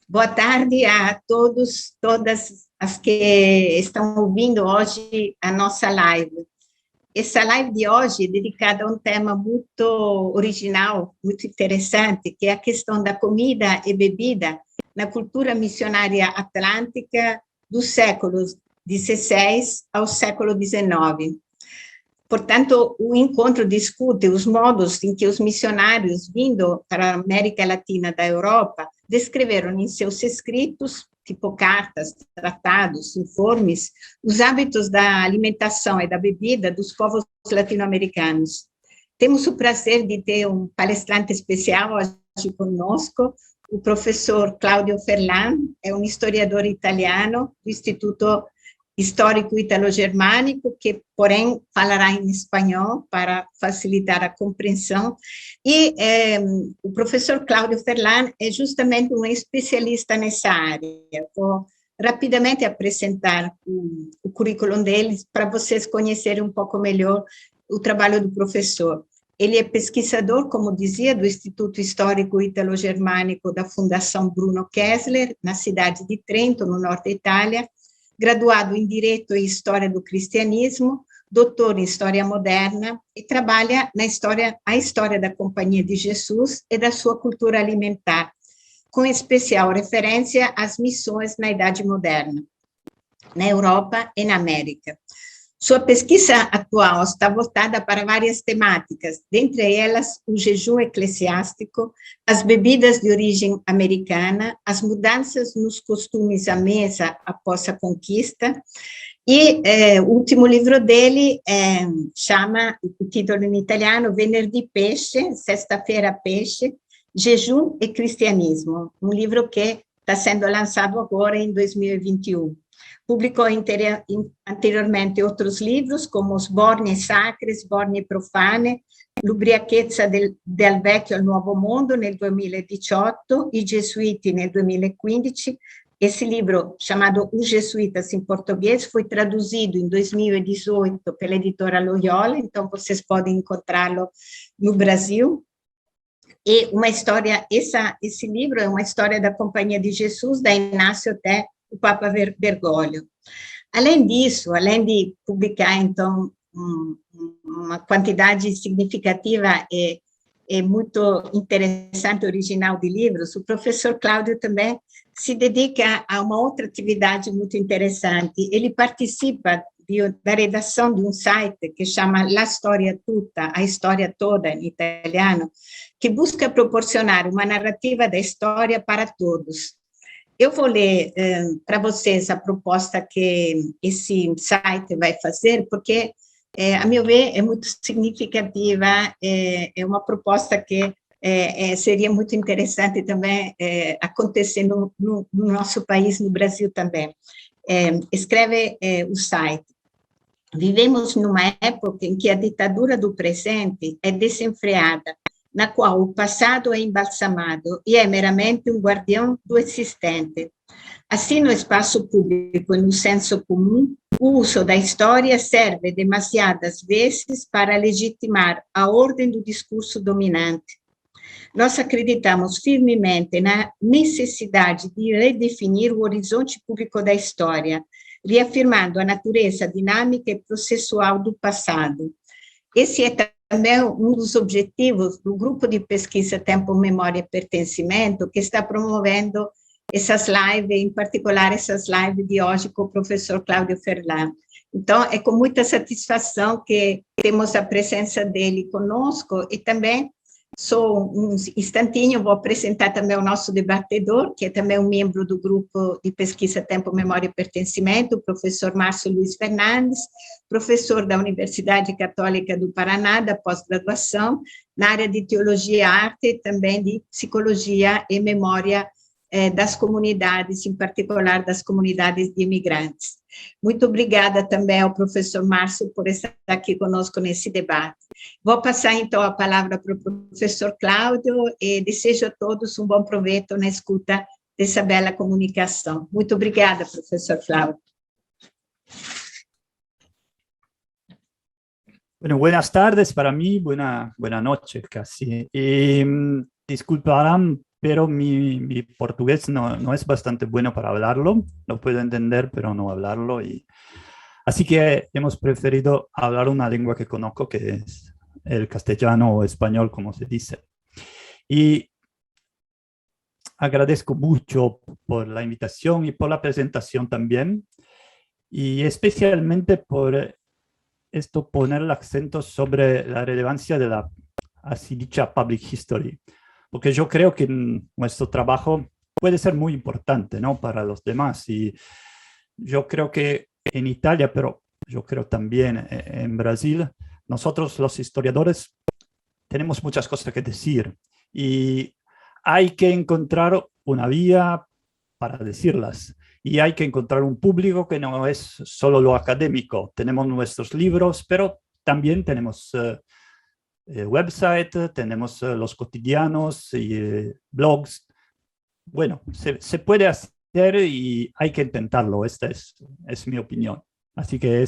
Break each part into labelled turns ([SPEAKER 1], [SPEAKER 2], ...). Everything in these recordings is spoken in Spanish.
[SPEAKER 1] Boa tarde a todos, todas as que estão ouvindo hoje a nossa live. Essa live de hoje é dedicada a um tema muito original, muito interessante, que é a questão da comida e bebida na cultura missionária atlântica dos séculos XVI ao século XIX. Portanto, o encontro discute os modos em que os missionários vindo para a América Latina da Europa descreveram em seus escritos, tipo cartas, tratados, informes, os hábitos da alimentação e da bebida dos povos latino-americanos. Temos o prazer de ter um palestrante especial hoje conosco, o professor Claudio Ferlan, é um historiador italiano do Instituto Histórico Italo-Germânico, que, porém, falará em espanhol para facilitar a compreensão. E o professor Claudio Ferlan é justamente um especialista nessa área. Vou rapidamente apresentar o currículo dele para vocês conhecerem um pouco melhor o trabalho do professor. Ele é pesquisador, como dizia, do Instituto Histórico Italo-Germânico da Fundação Bruno Kessler, na cidade de Trento, no norte da Itália, graduado em Direito e História do Cristianismo, doutor em História Moderna e trabalha na história da Companhia de Jesus e da sua cultura alimentar, com especial referência às missões na Idade Moderna, na Europa e na América. Sua pesquisa atual está voltada para várias temáticas, dentre elas o jejum eclesiástico, as bebidas de origem americana, as mudanças nos costumes à mesa após a conquista, e o último livro dele chama, o título em italiano, Venerdì Pesce, Sexta-feira Peixe, Jejum e Cristianismo, um livro que está sendo lançado agora em 2021. Publicou anteriormente outros livros, como Sbornie Sacre, Sbornie Profane, L'ubriachezza del Vecchio al Nuovo Mondo, nel 2018, I Gesuiti, nel 2015. Esse livro, chamado Os Jesuítas, em português, foi traduzido em 2018 pela editora Loyola, então vocês podem encontrá-lo no Brasil. E uma história, esse livro é uma história da Companhia de Jesus, da Inácio até o Papa Bergoglio. Além disso, além de publicar, então, uma quantidade significativa e muito interessante, original de livros, o professor Cláudio também se dedica a uma outra atividade muito interessante. Ele participa da redação de um site que chama La Storia Tutta, a história toda, em italiano, que busca proporcionar uma narrativa da história para todos. Eu vou ler para vocês a proposta que esse site vai fazer, porque, a meu ver, é muito significativa, é uma proposta que seria muito interessante também acontecer no nosso país, no Brasil também. Escreve o site. Vivemos numa época em que a ditadura do presente é desenfreada, na qual o passado é embalsamado e é meramente um guardião do existente. Assim, no espaço público e no senso comum, o uso da história serve demasiadas vezes para legitimar a ordem do discurso dominante. Nós acreditamos firmemente na necessidade de redefinir o horizonte público da história, reafirmando a natureza dinâmica e processual do passado. Esse é também um dos objetivos do grupo de pesquisa Tempo, Memória e Pertencimento, que está promovendo essas lives, em particular essas lives de hoje com o professor Cláudio Ferlan. Então, é com muita satisfação que temos a presença dele conosco e também, só um instantinho, vou apresentar também o nosso debatedor, que é também um membro do grupo de pesquisa Tempo, Memória e Pertencimento, o professor Márcio Luiz Fernandes, professor da Universidade Católica do Paraná, da pós-graduação, na área de Teologia e Arte, e também de Psicologia e Memória das comunidades, em particular das comunidades de imigrantes. Muito obrigada também ao professor Márcio por estar aqui conosco nesse debate. Vou passar, então, a palavra para o professor Cláudio e desejo a todos um bom proveito na escuta dessa bela comunicação. Muito obrigada, professor Cláudio.
[SPEAKER 2] Bueno, buenas tardes para mí, buenas noches casi. Disculparán pero mi portugués no es bastante bueno para hablarlo. Lo puedo entender, pero no hablarlo. Así que hemos preferido hablar una lengua que conozco, que es el castellano o español, como se dice. Y agradezco mucho por la invitación y por la presentación también, y especialmente por esto poner el acento sobre la relevancia de la así dicha public history, porque yo creo que nuestro trabajo puede ser muy importante, ¿no?, para los demás. Y yo creo que en Italia, pero yo creo también en Brasil, nosotros los historiadores tenemos muchas cosas que decir y hay que encontrar una vía para decirlas. Y hay que encontrar un público que no es solo lo académico. Tenemos nuestros libros, pero también tenemos website, tenemos los cotidianos y blogs. Bueno, se puede hacer y hay que intentarlo. Esta es mi opinión. Así que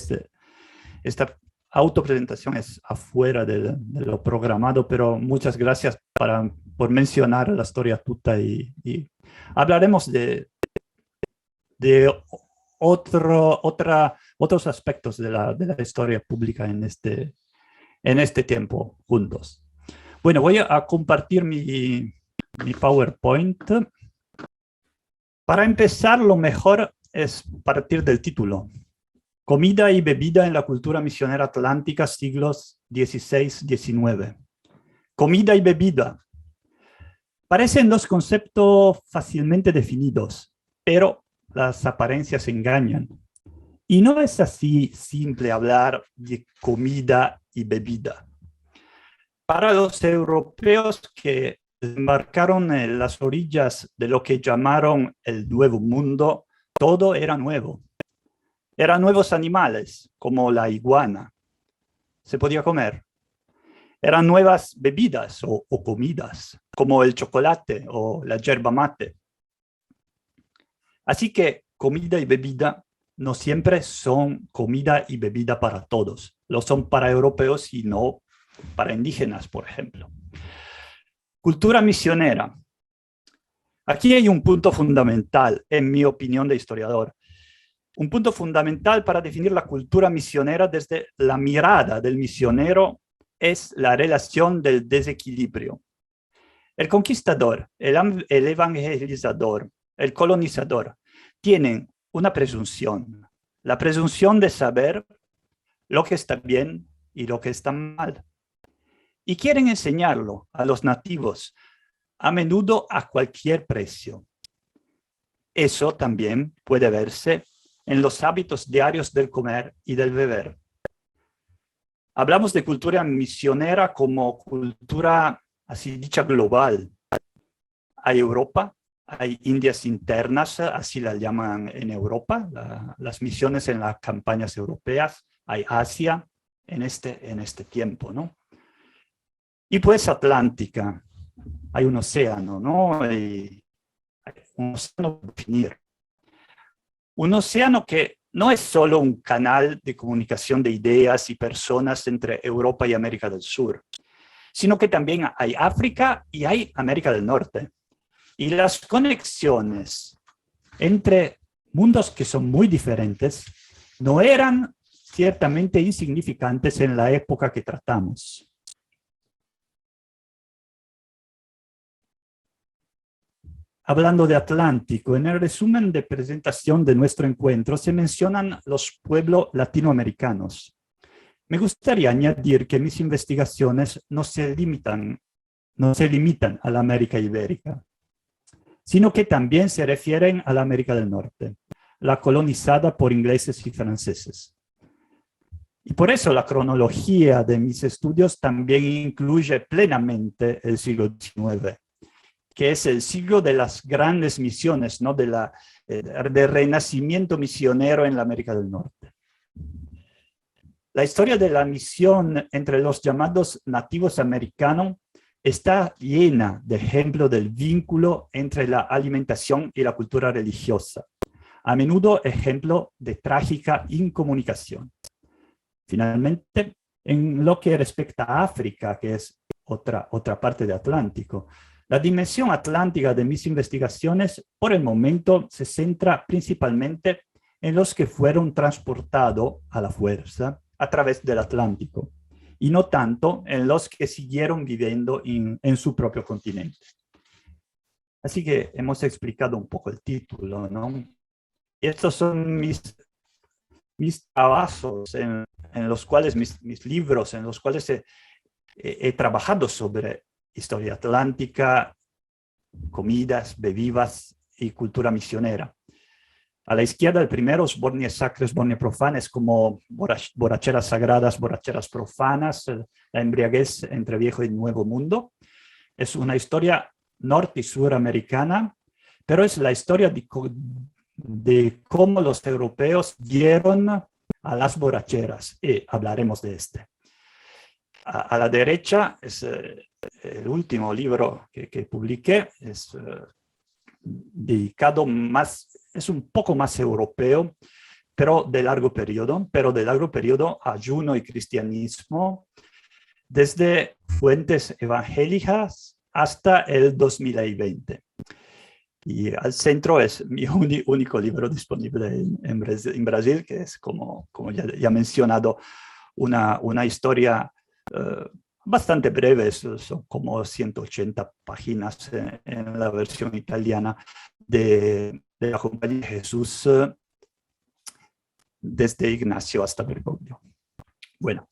[SPEAKER 2] esta autopresentación es afuera de lo programado, pero muchas gracias por mencionar la historia tuta y hablaremos de otros aspectos de la historia pública en este tiempo juntos. Bueno, voy a compartir mi PowerPoint. Para empezar, lo mejor es partir del título. Comida y bebida en la cultura misionera atlántica, siglos XVI-XIX. Comida y bebida. Parecen dos conceptos fácilmente definidos, pero las apariencias engañan. Y no es así simple hablar de comida y bebida. Para los europeos que desembarcaron en las orillas de lo que llamaron el Nuevo Mundo, todo era nuevo. Eran nuevos animales, como la iguana. Se podía comer. Eran nuevas bebidas o comidas, como el chocolate o la yerba mate. Así que comida y bebida no siempre son comida y bebida para todos. Lo son para europeos y no para indígenas, por ejemplo. Cultura misionera. Aquí hay un punto fundamental, en mi opinión de historiador. Un punto fundamental para definir la cultura misionera desde la mirada del misionero es la relación del desequilibrio. El conquistador, el evangelizador, el colonizador, tienen una presunción, la presunción de saber lo que está bien y lo que está mal. Y quieren enseñarlo a los nativos, a menudo a cualquier precio. Eso también puede verse en los hábitos diarios del comer y del beber. Hablamos de cultura misionera como cultura así dicha global. Hay Europa, hay Indias internas, así la llaman en Europa, las misiones en las campañas europeas, hay Asia en este tiempo, ¿no? Y pues Atlántica, hay un océano, ¿no? Y hay un océano por definir. Un océano que no es solo un canal de comunicación de ideas y personas entre Europa y América del Sur, sino que también hay África y hay América del Norte. Y las conexiones entre mundos que son muy diferentes no eran ciertamente insignificantes en la época que tratamos. Hablando de Atlántico, en el resumen de presentación de nuestro encuentro se mencionan los pueblos latinoamericanos. Me gustaría añadir que mis investigaciones no se limitan a la América Ibérica, sino que también se refieren a la América del Norte, la colonizada por ingleses y franceses. Y por eso la cronología de mis estudios también incluye plenamente el siglo XIX, que es el siglo de las grandes misiones, ¿no? del renacimiento misionero en la América del Norte. La historia de la misión entre los llamados nativos americanos está llena de ejemplos del vínculo entre la alimentación y la cultura religiosa, a menudo ejemplo de trágica incomunicación. Finalmente, en lo que respecta a África, que es otra parte del Atlántico, La dimensión atlántica de mis investigaciones, por el momento, se centra principalmente en los que fueron transportados a la fuerza a través del Atlántico, y no tanto en los que siguieron viviendo en su propio continente. Así que hemos explicado un poco el título, ¿no? Y estos son mis trabajos en los cuales, mis libros, en los cuales he trabajado sobre historia atlántica, comidas, bebidas y cultura misionera. A la izquierda, el primero, Bornie Sacres, Bornie Profanes, como borracheras sagradas, borracheras profanas, la embriaguez entre viejo y nuevo mundo. Es una historia norte y suramericana, pero es la historia de cómo los europeos vieron a las borracheras, y hablaremos de este. A la derecha es el último libro que publiqué, es dedicado más, es un poco más europeo, pero de largo periodo, ayuno y cristianismo, desde fuentes evangélicas hasta el 2020. Y al centro es mi único libro disponible en Brasil, que es, como ya he mencionado, una historia bastante breve, son como 180 páginas en la versión italiana de la Compañía de Jesús, desde Ignacio hasta Bergoglio. Bueno,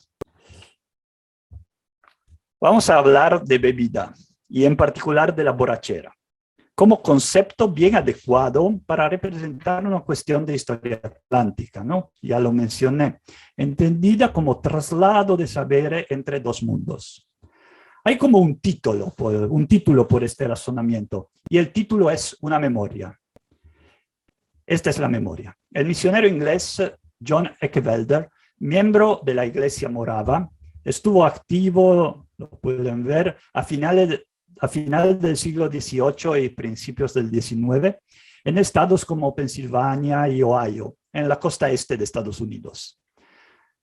[SPEAKER 2] vamos a hablar de bebida, y en particular de la borrachera, como concepto bien adecuado para representar una cuestión de historia atlántica, ¿no? Ya lo mencioné, entendida como traslado de saberes entre dos mundos. Hay como un título por este razonamiento, y el título es una memoria. Esta es la memoria. El misionero inglés John Eckevelder, miembro de la Iglesia Morava, estuvo activo, lo pueden ver, a finales del siglo XVIII y principios del XIX, en estados como Pensilvania y Ohio, en la costa este de Estados Unidos.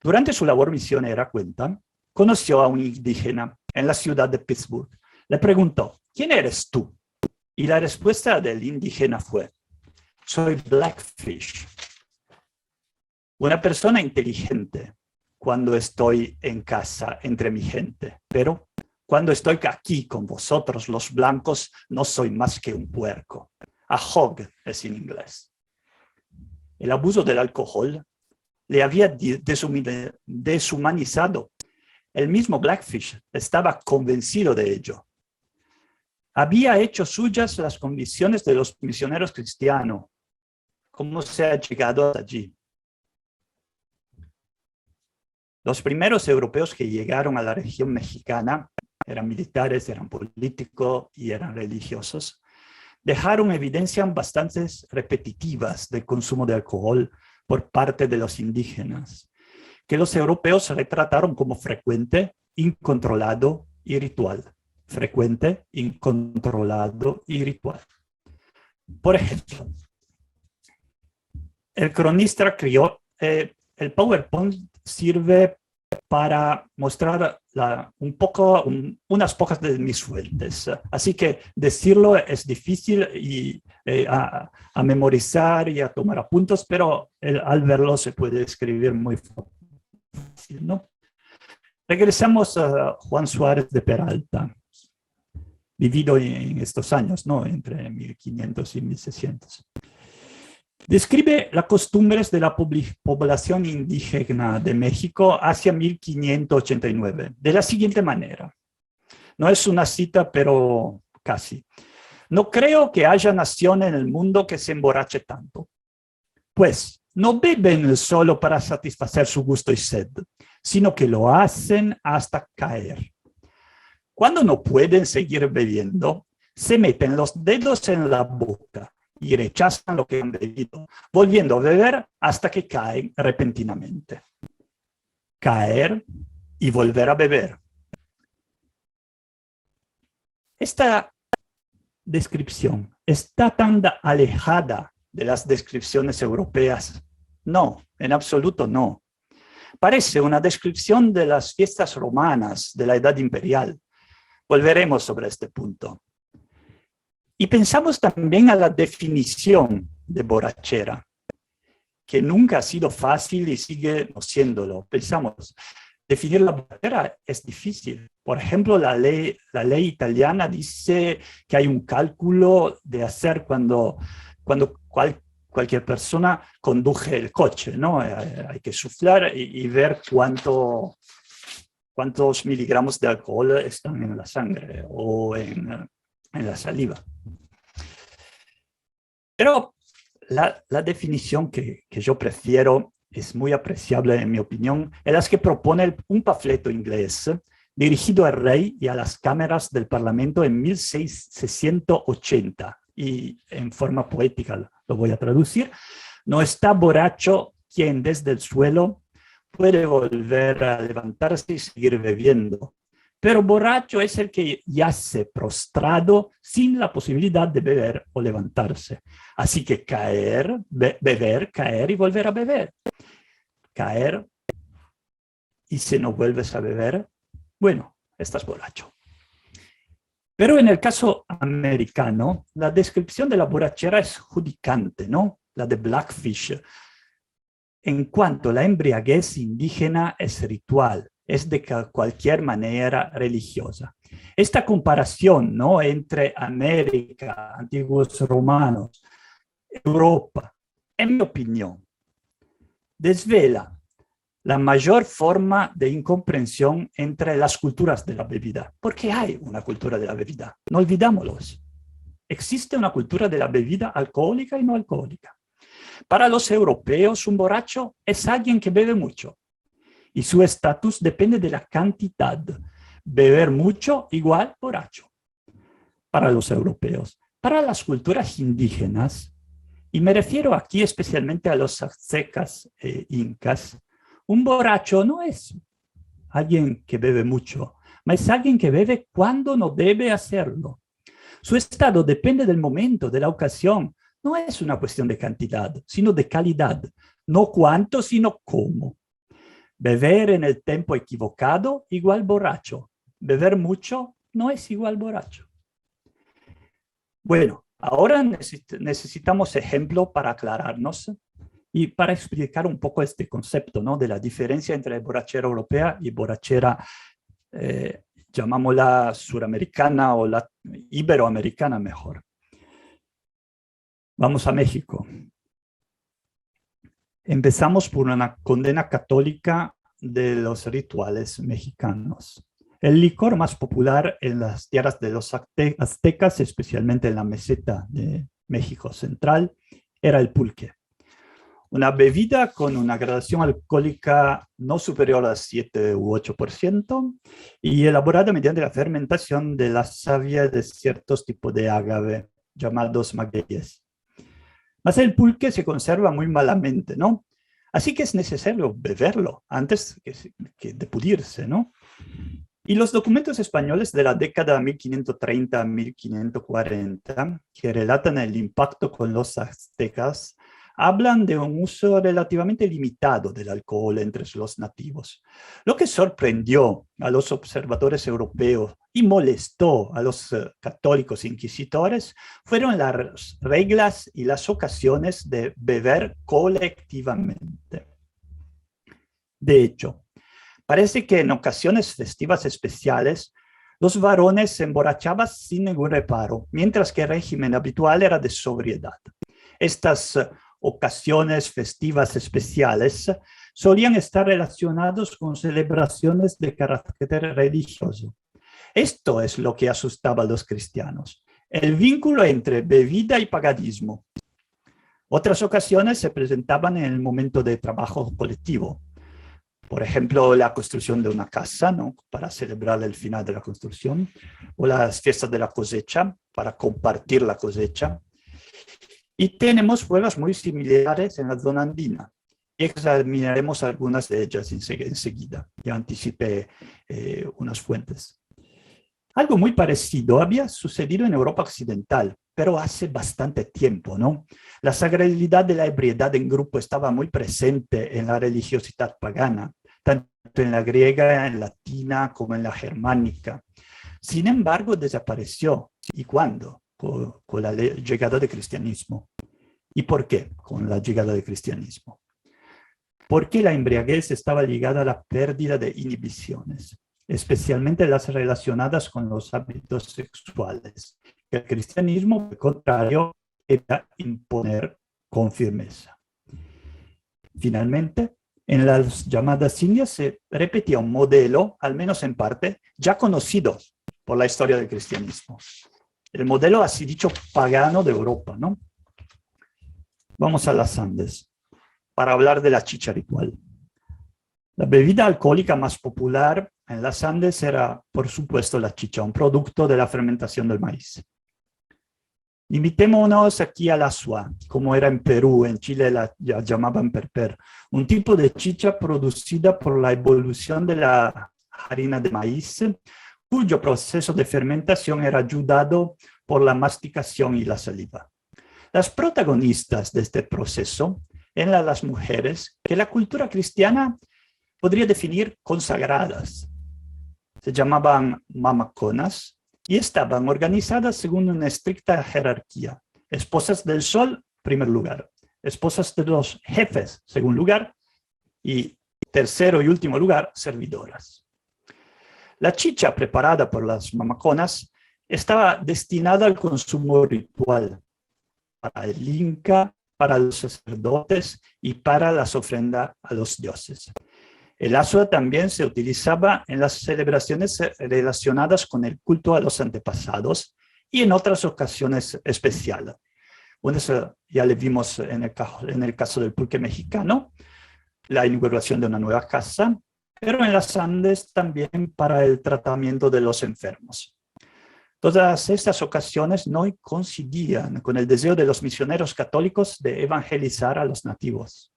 [SPEAKER 2] Durante su labor misionera, cuenta, conoció a un indígena en la ciudad de Pittsburgh. Le preguntó, ¿quién eres tú? Y la respuesta del indígena fue, soy Blackfish, una persona inteligente cuando estoy en casa entre mi gente, pero cuando estoy aquí con vosotros, los blancos, no soy más que un puerco. A hog es en inglés. El abuso del alcohol le había deshumanizado. El mismo Blackfish estaba convencido de ello. Había hecho suyas las convicciones de los misioneros cristianos. ¿Cómo se ha llegado hasta allí? Los primeros europeos que llegaron a la región mexicana eran militares, eran políticos y eran religiosos, dejaron evidencias bastante repetitivas del consumo de alcohol por parte de los indígenas, que los europeos retrataron como frecuente, incontrolado y ritual. Frecuente, incontrolado y ritual. Por ejemplo, el cronista crió, el PowerPoint sirve para mostrar unas pocas de mis fuentes. Así que decirlo es difícil y, a memorizar y a tomar apuntes, pero al verlo se puede escribir muy fácil, ¿no? Regresamos a Juan Suárez de Peralta, vivido en estos años, ¿no? Entre 1500 y 1600. Describe las costumbres de la población indígena de México hacia 1589 de la siguiente manera. No es una cita, pero casi. No creo que haya nación en el mundo que se emborrache tanto. Pues no beben solo para satisfacer su gusto y sed, sino que lo hacen hasta caer. Cuando no pueden seguir bebiendo, se meten los dedos en la boca y rechazan lo que han bebido, volviendo a beber hasta que caen repentinamente. Caer y volver a beber. Esta descripción está tan alejada de las descripciones europeas. No, en absoluto no. Parece una descripción de las fiestas romanas de la Edad Imperial. Volveremos sobre este punto. Y pensamos también a la definición de borrachera, que nunca ha sido fácil y sigue no siéndolo. Pensamos, definir la borrachera es difícil. Por ejemplo, la ley italiana dice que hay un cálculo de hacer cuando cualquier persona conduje el coche, ¿no? Hay que suflar y ver cuántos miligramos de alcohol están en la sangre o en la saliva. Pero la definición que yo prefiero es muy apreciable en mi opinión, es la que propone un panfleto inglés dirigido al rey y a las cámaras del Parlamento en 1680, y en forma poética lo voy a traducir. No está borracho quien desde el suelo puede volver a levantarse y seguir bebiendo, pero borracho es el que yace prostrado sin la posibilidad de beber o levantarse. Así que caer, beber, caer y volver a beber. Caer, y si no vuelves a beber, bueno, estás borracho. Pero en el caso americano, la descripción de la borrachera es judicante, ¿no? La de Blackfish. En cuanto la embriaguez indígena es ritual, es de cualquier manera religiosa. Esta comparación, ¿no?, entre América, antiguos romanos, Europa, en mi opinión, desvela la mayor forma de incomprensión entre las culturas de la bebida. Porque hay una cultura de la bebida, no olvidámoslos. Existe una cultura de la bebida alcohólica y no alcohólica. Para los europeos, un borracho es alguien que bebe mucho y su estatus depende de la cantidad. Beber mucho igual borracho. Para los europeos. Para las culturas indígenas, y me refiero aquí especialmente a los aztecas e incas, un borracho no es alguien que bebe mucho, mas es alguien que bebe cuando no debe hacerlo. Su estado depende del momento, de la ocasión. No es una cuestión de cantidad, sino de calidad. No cuánto, sino cómo. Beber en el tiempo equivocado, igual borracho. Beber mucho no es igual borracho. Bueno, ahora necesitamos ejemplo para aclararnos y para explicar un poco este concepto, ¿no?, de la diferencia entre borrachera europea y borrachera, llamámosla suramericana o la iberoamericana mejor. Vamos a México. Empezamos por una condena católica de los rituales mexicanos. El licor más popular en las tierras de los aztecas, especialmente en la meseta de México Central, era el pulque. Una bebida con una gradación alcohólica no superior al 7 u 8% y elaborada mediante la fermentación de la savia de ciertos tipos de agave llamados magueyes. Mas el pulque se conserva muy malamente, ¿no? Así que es necesario beberlo antes de pudrirse, ¿no? Y los documentos españoles de la década 1530 a 1540, que relatan el impacto con los aztecas, hablan de un uso relativamente limitado del alcohol entre los nativos. Lo que sorprendió a los observadores europeos y molestó a los católicos inquisidores fueron las reglas y las ocasiones de beber colectivamente. De hecho, parece que en ocasiones festivas especiales, los varones se emborrachaban sin ningún reparo, mientras que el régimen habitual era de sobriedad. Estas ocasiones festivas especiales solían estar relacionados con celebraciones de carácter religioso. Esto es lo que asustaba a los cristianos, el vínculo entre bebida y paganismo. Otras ocasiones se presentaban en el momento de trabajo colectivo. Por ejemplo, la construcción de una casa, ¿no?, para celebrar el final de la construcción, o las fiestas de la cosecha, para compartir la cosecha. Y tenemos pruebas muy similares en la zona andina. Y examinaremos algunas de ellas enseguida. Ya anticipé unas fuentes. Algo muy parecido había sucedido en Europa occidental, pero hace bastante tiempo, ¿no? La sagralidad de la ebriedad en grupo estaba muy presente en la religiosidad pagana, tanto en la griega, en la latina, como en la germánica. Sin embargo, desapareció. ¿Y cuándo? con la llegada del cristianismo. ¿Y por qué con la llegada del cristianismo? Porque la embriaguez estaba ligada a la pérdida de inhibiciones, especialmente las relacionadas con los hábitos sexuales. El cristianismo, al contrario, era imponer con firmeza. Finalmente, en las llamadas Indias se repetía un modelo, al menos en parte, ya conocido por la historia del cristianismo. El modelo, así dicho, pagano de Europa, ¿no? Vamos a las Andes para hablar de la chicha ritual. La bebida alcohólica más popular en las Andes era, por supuesto, la chicha, un producto de la fermentación del maíz. Limitémonos aquí al asua, como era en Perú, en Chile la llamaban perper, un tipo de chicha producida por la evolución de la harina de maíz, cuyo proceso de fermentación era ayudado por la masticación y la saliva. Las protagonistas de este proceso eran las mujeres que la cultura cristiana podría definir consagradas. Se llamaban mamaconas y estaban organizadas según una estricta jerarquía. Esposas del sol, primer lugar. Esposas de los jefes, segundo lugar. Y tercero y último lugar, servidoras. La chicha preparada por las mamaconas estaba destinada al consumo ritual para el inca, para los sacerdotes y para las ofrendas a los dioses. El asua también se utilizaba en las celebraciones relacionadas con el culto a los antepasados y en otras ocasiones especiales. Bueno, eso ya le vimos en el caso del pulque mexicano, la inauguración de una nueva casa, pero en las Andes también para el tratamiento de los enfermos. Todas estas ocasiones no coincidían con el deseo de los misioneros católicos de evangelizar a los nativos.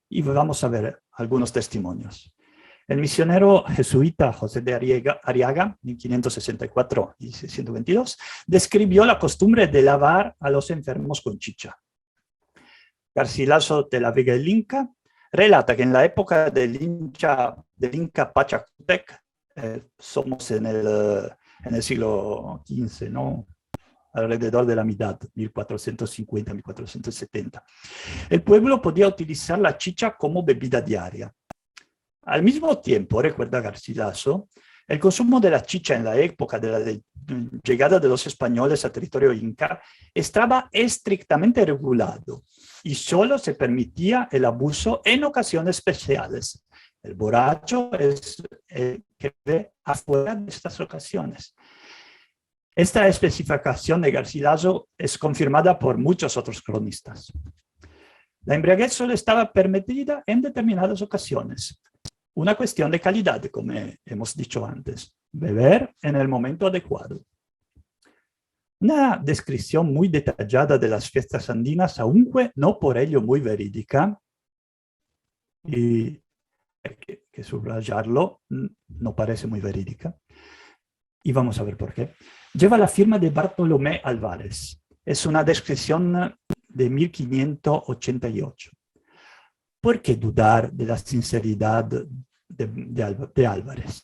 [SPEAKER 2] Y vamos a ver algunos testimonios. El misionero jesuita José de Arriaga, en 564 y 622, describió la costumbre de lavar a los enfermos con chicha. Garcilaso de la Vega el Inca relata que en la época del Inca Pachacútec, somos en el siglo XV, ¿no? Alrededor de la mitad, 1450-1470. El pueblo podía utilizar la chicha como bebida diaria. Al mismo tiempo, recuerda Garcilaso, el consumo de la chicha en la época de la llegada de los españoles al territorio inca estaba estrictamente regulado y solo se permitía el abuso en ocasiones especiales. El borracho es el que ve afuera de estas ocasiones. Esta especificación de Garcilaso es confirmada por muchos otros cronistas. La embriaguez solo estaba permitida en determinadas ocasiones. Una cuestión de calidad, como hemos dicho antes. Beber en el momento adecuado. Una descripción muy detallada de las fiestas andinas, aunque no por ello muy verídica, y hay que subrayarlo, no parece muy verídica. Y vamos a ver por qué. Lleva la firma de Bartolomé Álvarez. Es una descripción de 1588. ¿Por qué dudar de la sinceridad de Álvarez?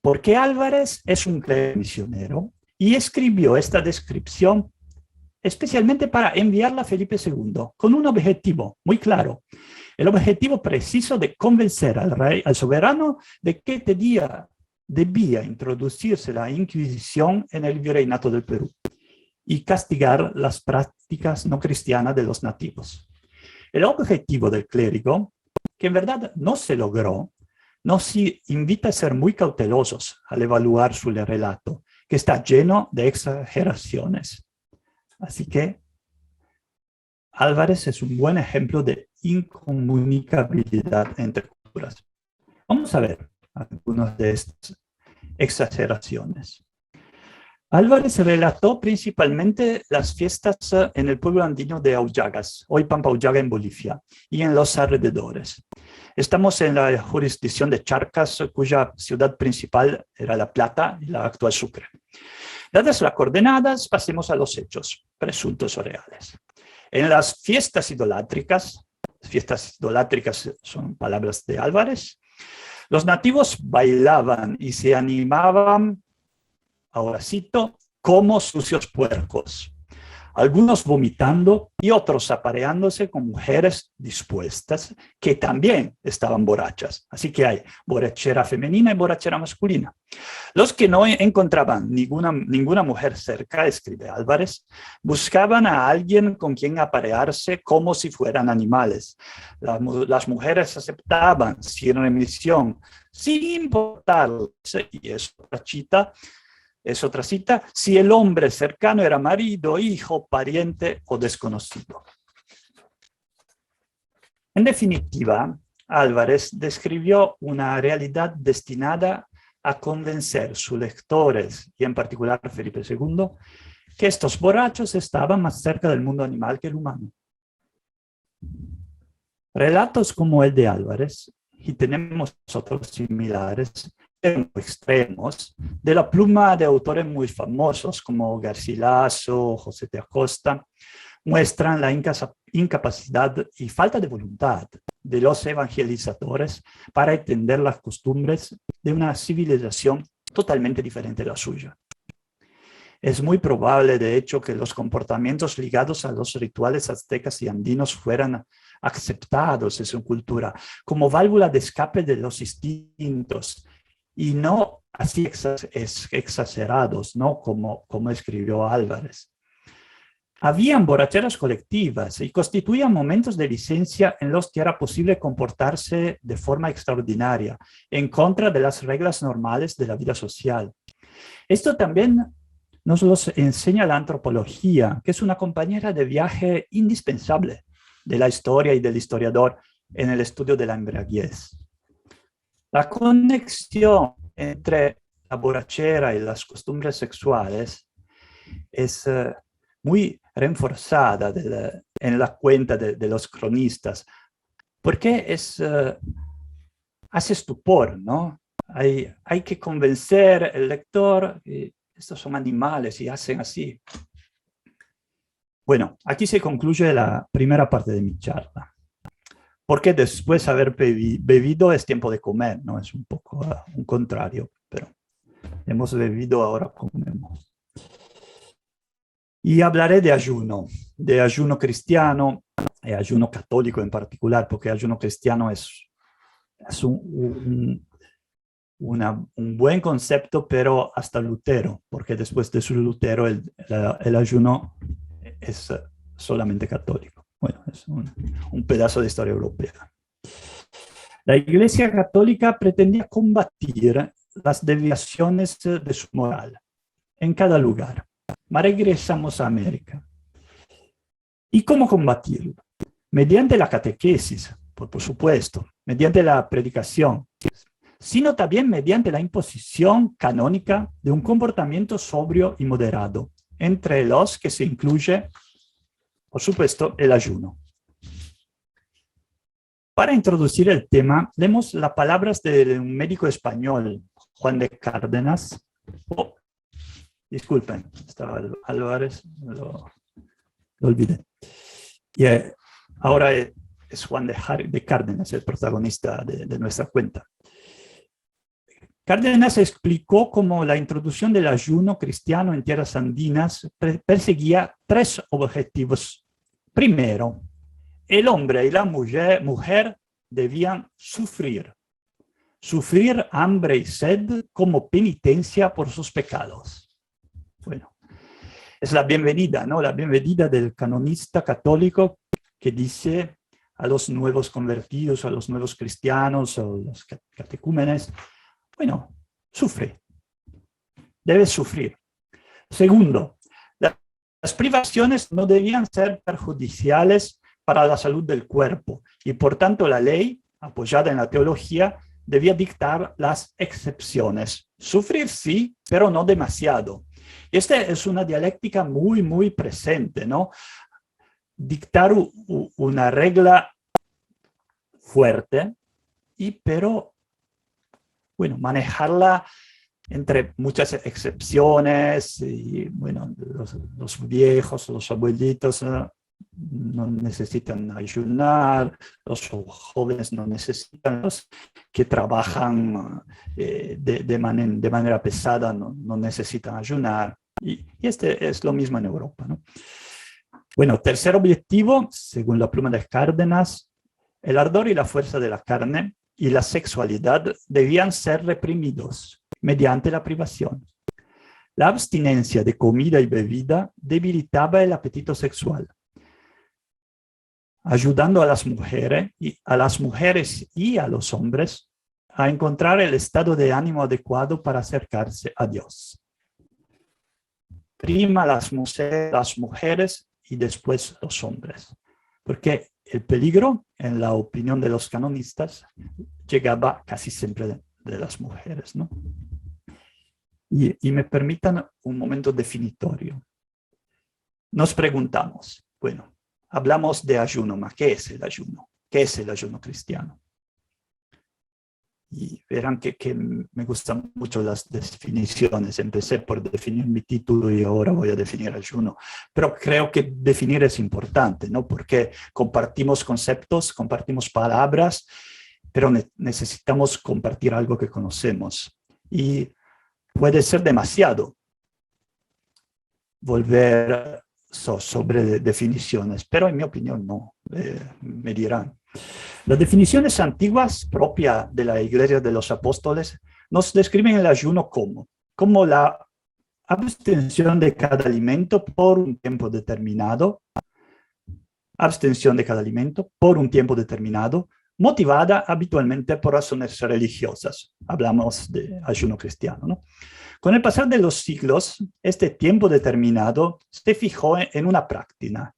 [SPEAKER 2] Porque Álvarez es un clérigo misionero y escribió esta descripción especialmente para enviarla a Felipe II, con un objetivo muy claro. El objetivo preciso de convencer al rey, al soberano, de que debía introducirse la Inquisición en el virreinato del Perú y castigar las prácticas no cristianas de los nativos. El objetivo del clérigo, que en verdad no se logró, nos invita a ser muy cautelosos al evaluar su relato, que está lleno de exageraciones. Así que Álvarez es un buen ejemplo de incomunicabilidad entre culturas. Vamos a ver algunas de estas exageraciones. Álvarez relató principalmente las fiestas en el pueblo andino de Aullagas, hoy Pampaullaga en Bolivia, y en los alrededores. Estamos en la jurisdicción de Charcas, cuya ciudad principal era La Plata y la actual Sucre. Dadas las coordenadas, pasemos a los hechos, presuntos o reales. En las fiestas idolátricas son palabras de Álvarez, los nativos bailaban y se animaban, ahora cito, como sucios puercos, algunos vomitando y otros apareándose con mujeres dispuestas que también estaban borrachas. Así que hay borrachera femenina y borrachera masculina. Los que no encontraban ninguna mujer cerca, escribe Álvarez, buscaban a alguien con quien aparearse como si fueran animales. Las mujeres aceptaban sin remisión, sin importarles, y es otra cita, si el hombre cercano era marido, hijo, pariente o desconocido. En definitiva, Álvarez describió una realidad destinada a convencer sus lectores, y en particular Felipe II, que estos borrachos estaban más cerca del mundo animal que el humano. Relatos como el de Álvarez, y tenemos otros similares, extremos, de la pluma de autores muy famosos como Garcilaso, José de Acosta, muestran la incapacidad y falta de voluntad de los evangelizadores para entender las costumbres de una civilización totalmente diferente de la suya. Es muy probable, de hecho, que los comportamientos ligados a los rituales aztecas y andinos fueran aceptados en su cultura como válvula de escape de los instintos y no así exagerados, ¿no? como escribió Álvarez. Habían borracheras colectivas y constituían momentos de licencia en los que era posible comportarse de forma extraordinaria, en contra de las reglas normales de la vida social. Esto también nos lo enseña la antropología, que es una compañera de viaje indispensable de la historia y del historiador en el estudio de la embriaguez. La conexión entre la borrachera y las costumbres sexuales es muy reforzada en la cuenta de los cronistas, porque hace estupor, ¿no? Hay que convencer al lector que estos son animales y hacen así. Bueno, aquí se concluye la primera parte de mi charla. Porque después de haber bebido es tiempo de comer, ¿no? Es un poco un contrario, pero hemos bebido, ahora comemos. Y hablaré de ayuno cristiano, y ayuno católico en particular, porque ayuno cristiano es un buen concepto, pero hasta Lutero, porque después de su Lutero el ayuno es solamente católico. Bueno, es un pedazo de historia europea. La Iglesia Católica pretendía combatir las desviaciones de su moral en cada lugar. Regresamos a América. ¿Y cómo combatirlo? Mediante la catequesis, por supuesto, mediante la predicación, sino también mediante la imposición canónica de un comportamiento sobrio y moderado, entre los que se incluye, por supuesto, el ayuno. Para introducir el tema, leemos las palabras de un médico español, Juan de Cárdenas. Oh, disculpen, estaba Álvarez, lo olvidé. Y ahora es Juan de Cárdenas, el protagonista de nuestra cuenta. Cárdenas explicó cómo la introducción del ayuno cristiano en tierras andinas perseguía tres objetivos. Primero, el hombre y la mujer debían sufrir hambre y sed como penitencia por sus pecados. Bueno, es la bienvenida, ¿no? La bienvenida del canonista católico que dice a los nuevos convertidos, a los nuevos cristianos, o los catecúmenes, bueno, sufre, debes sufrir. Segundo, las privaciones no debían ser perjudiciales para la salud del cuerpo y por tanto la ley, apoyada en la teología, debía dictar las excepciones. Sufrir sí, pero no demasiado. Y esta es una dialéctica muy, muy presente, ¿no? Dictar una regla fuerte, pero bueno, manejarla entre muchas excepciones, y bueno, los viejos, los abuelitos no necesitan ayunar, los jóvenes no necesitan, los que trabajan de manera pesada no necesitan ayunar. Y este es lo mismo en Europa, ¿no? Bueno, tercer objetivo, según la pluma de Cárdenas, el ardor y la fuerza de la carne y la sexualidad debían ser reprimidos mediante la privación. La abstinencia de comida y bebida debilitaba el apetito sexual, ayudando a las mujeres y a los hombres a encontrar el estado de ánimo adecuado para acercarse a Dios. Prima las mujeres y después los hombres, porque el peligro, en la opinión de los canonistas, llegaba casi siempre de las mujeres, ¿no? Y me permitan un momento definitorio. Nos preguntamos, bueno, hablamos de ayuno, ¿ma qué es el ayuno? ¿Qué es el ayuno cristiano? Y verán que me gustan mucho las definiciones. Empecé por definir mi título y ahora voy a definir ayuno. Pero creo que definir es importante, ¿no? Porque compartimos conceptos, compartimos palabras, pero necesitamos compartir algo que conocemos. Y puede ser demasiado volver sobre definiciones, pero en mi opinión no, me dirán. Las definiciones antiguas propias de la Iglesia de los Apóstoles nos describen el ayuno como la abstención de cada alimento por un tiempo determinado, motivada habitualmente por razones religiosas. Hablamos de ayuno cristiano, ¿no? Con el pasar de los siglos, este tiempo determinado se fijó en una práctica,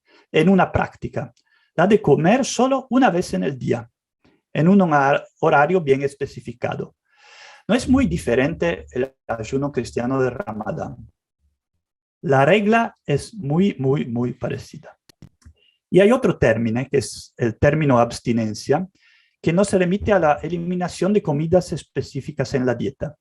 [SPEAKER 2] la de comer solo una vez en el día, en un horario bien especificado. No es muy diferente el ayuno cristiano de Ramadán. La regla es muy parecida. Y hay otro término, que es el término abstinencia, que no se remite a la eliminación de comidas específicas en la dieta,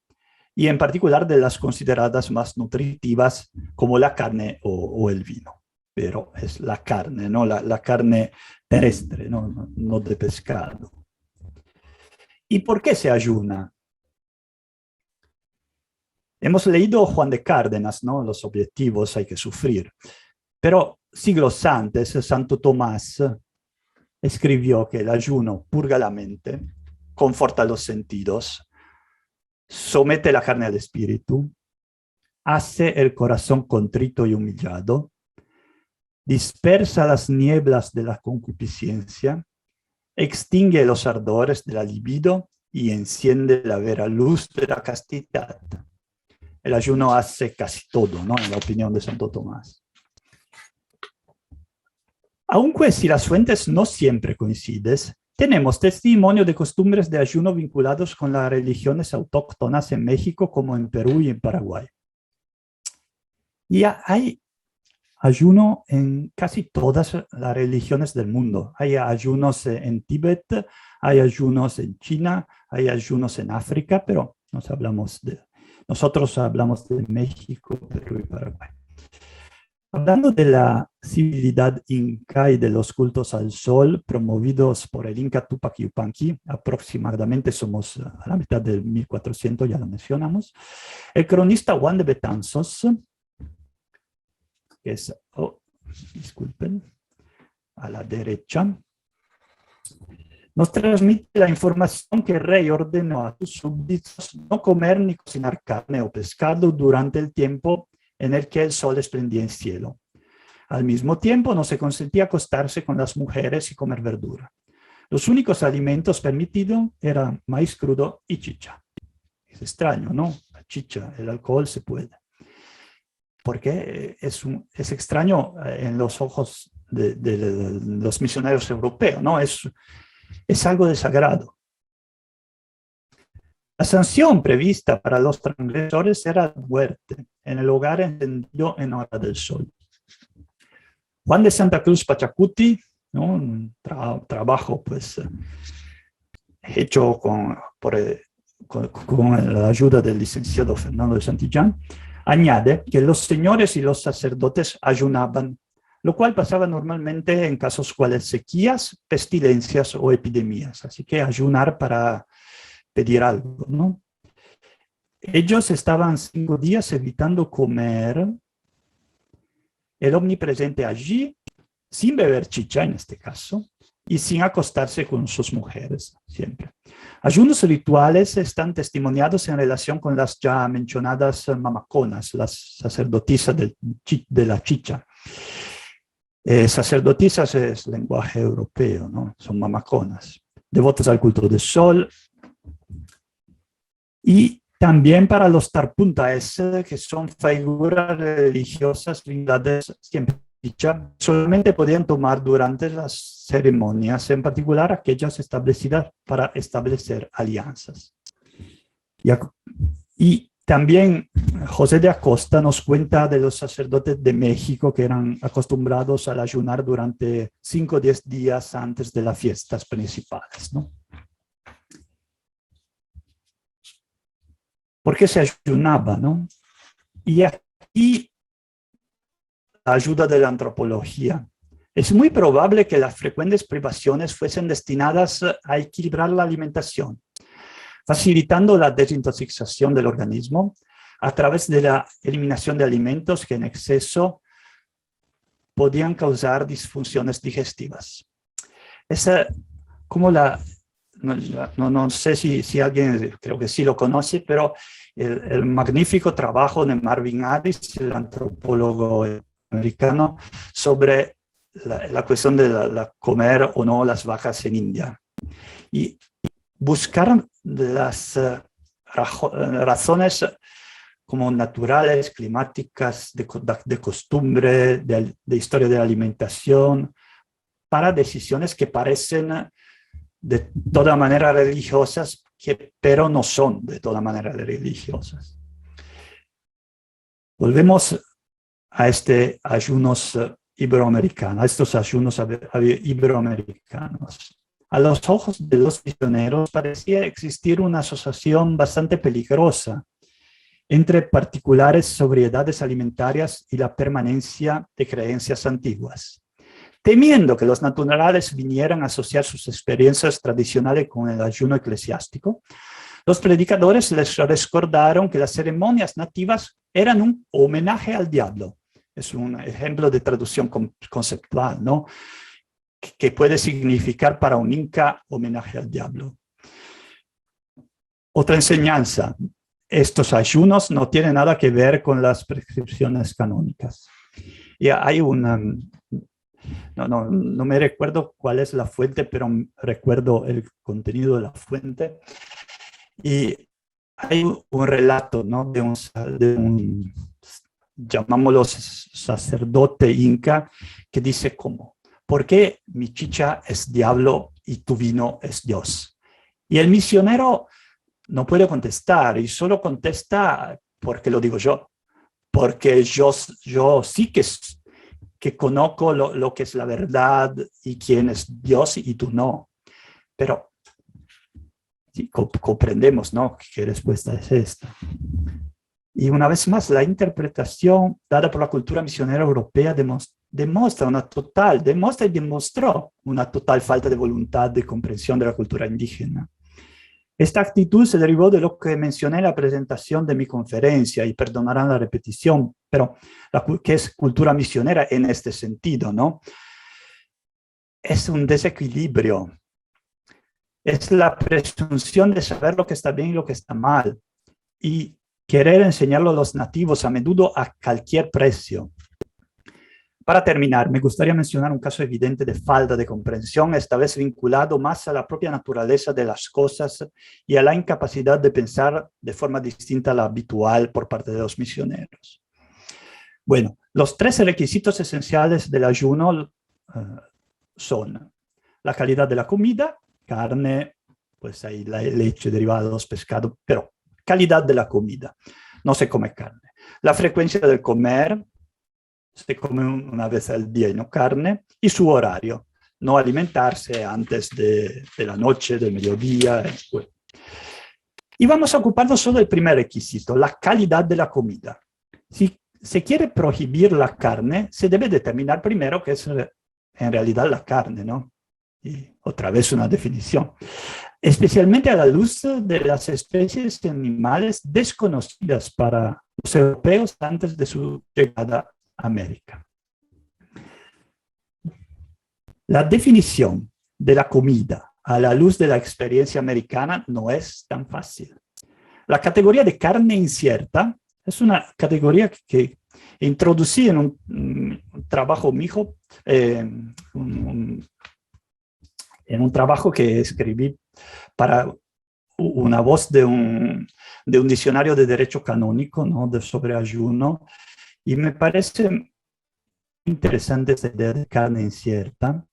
[SPEAKER 2] y en particular de las consideradas más nutritivas, como la carne o el vino. Pero es la carne, ¿no? La carne terrestre, no de pescado. ¿Y por qué se ayuna? Hemos leído Juan de Cárdenas, ¿no? Los objetivos hay que sufrir. Pero siglos antes, Santo Tomás escribió que el ayuno purga la mente, conforta los sentidos, somete la carne al espíritu, hace el corazón contrito y humillado, dispersa las nieblas de la concupiscencia, extingue los ardores de la libido y enciende la vera luz de la castidad. El ayuno hace casi todo, ¿no? En la opinión de Santo Tomás. Aunque si las fuentes no siempre coinciden, tenemos testimonio de costumbres de ayuno vinculados con las religiones autóctonas en México, como en Perú y en Paraguay. Y hay ayuno en casi todas las religiones del mundo. Hay ayunos en Tíbet, hay ayunos en China, hay ayunos en África, pero nosotros hablamos de México, Perú y Paraguay. Hablando de la civilidad inca y de los cultos al sol promovidos por el Inca Tupac Yupanqui, aproximadamente somos a la mitad del 1400, ya lo mencionamos, el cronista Juan de Betanzos, que es, disculpen, a la derecha, nos transmite la información que el rey ordenó a sus súbditos no comer ni cocinar carne o pescado durante el tiempo en el que el sol esplendía en cielo. Al mismo tiempo, no se consentía acostarse con las mujeres y comer verdura. Los únicos alimentos permitidos eran maíz crudo y chicha. Es extraño, ¿no? La chicha, el alcohol se puede. Porque es extraño en los ojos de los misioneros europeos, ¿no? Es algo de sagrado. La sanción prevista para los transgresores era la muerte en el hogar encendido en hora del sol. Juan de Santa Cruz Pachacuti, ¿no? Un trabajo pues, hecho con la ayuda del licenciado Fernando de Santillán, añade que los señores y los sacerdotes ayunaban, lo cual pasaba normalmente en casos cuales sequías, pestilencias o epidemias. Así que ayunar para pedir algo, ¿no? Ellos estaban 5 días evitando comer el omnipresente allí, sin beber chicha en este caso, y sin acostarse con sus mujeres, siempre. Ayunos rituales están testimoniados en relación con las ya mencionadas mamaconas, las sacerdotisas de la chicha. Sacerdotisas es lenguaje europeo, ¿no? Son mamaconas, devotas al culto del sol. Y también para los tarpuntaes, que son figuras religiosas vinculadas siempre chicha, solamente podían tomar durante las ceremonias, en particular aquellas establecidas para establecer alianzas. Y también José de Acosta nos cuenta de los sacerdotes de México que eran acostumbrados a ayunar durante 5 o 10 días antes de las fiestas principales, ¿no? ¿Por qué se ayunaba, no? Y aquí la ayuda de la antropología. Es muy probable que las frecuentes privaciones fuesen destinadas a equilibrar la alimentación, facilitando la desintoxicación del organismo a través de la eliminación de alimentos que en exceso podían causar disfunciones digestivas. Esa, como la, no sé si alguien, creo que sí lo conoce, pero el magnífico trabajo de Marvin Harris, el antropólogo americano, sobre la cuestión de la comer o no las vacas en India. Y buscar las razones como naturales, climáticas, de costumbre, de historia de la alimentación, para decisiones que parecen de toda manera religiosas, pero no son de toda manera religiosas. Volvemos a ayunos iberoamericanos, a estos ayunos iberoamericanos. A los ojos de los misioneros parecía existir una asociación bastante peligrosa entre particulares sobriedades alimentarias y la permanencia de creencias antiguas. Temiendo que los naturales vinieran a asociar sus experiencias tradicionales con el ayuno eclesiástico, los predicadores les recordaron que las ceremonias nativas eran un homenaje al diablo. Es un ejemplo de traducción conceptual, ¿no? Que puede significar para un inca homenaje al diablo. Otra enseñanza: estos ayunos no tienen nada que ver con las prescripciones canónicas. Y hay una... No me recuerdo cuál es la fuente, pero recuerdo el contenido de la fuente. Y hay un relato, ¿no? de un llamámoslo sacerdote inca, que dice ¿cómo? ¿Por qué mi chicha es diablo y tu vino es Dios? Y el misionero no puede contestar, y solo contesta porque lo digo yo, porque yo sí que conozco lo que es la verdad y quién es Dios y tú no. Pero sí, comprendemos, ¿no?, qué respuesta es esta. Y una vez más, la interpretación dada por la cultura misionera europea demostró una total falta de voluntad de comprensión de la cultura indígena. Esta actitud se derivó de lo que mencioné en la presentación de mi conferencia, y perdonarán la repetición, pero que es cultura misionera en este sentido, ¿no? Es un desequilibrio. Es la presunción de saber lo que está bien y lo que está mal, y querer enseñarlo a los nativos a menudo a cualquier precio. Para terminar, me gustaría mencionar un caso evidente de falta de comprensión, esta vez vinculado más a la propia naturaleza de las cosas y a la incapacidad de pensar de forma distinta a la habitual por parte de los misioneros. Bueno, los 3 requisitos esenciales del ayuno son la calidad de la comida, carne, pues hay la leche, derivados, pescado, pero calidad de la comida, no se come carne. La frecuencia del comer, se come una vez al día y no carne, y su horario, no alimentarse antes de la noche, del mediodía. Bueno. Y vamos a ocuparnos solo del primer requisito, la calidad de la comida. Si se quiere prohibir la carne, se debe determinar primero qué es en realidad la carne, ¿no? Y otra vez una definición. Especialmente a la luz de las especies animales desconocidas para los europeos antes de su llegada a América. La definición de la comida a la luz de la experiencia americana no es tan fácil. La categoría de carne incierta es una categoría que introducí en un trabajo mío, en un trabajo que escribí para una voz de un diccionario de derecho canónico, ¿no? Sobre ayuno, y me parece interesante esta idea de carne incierta,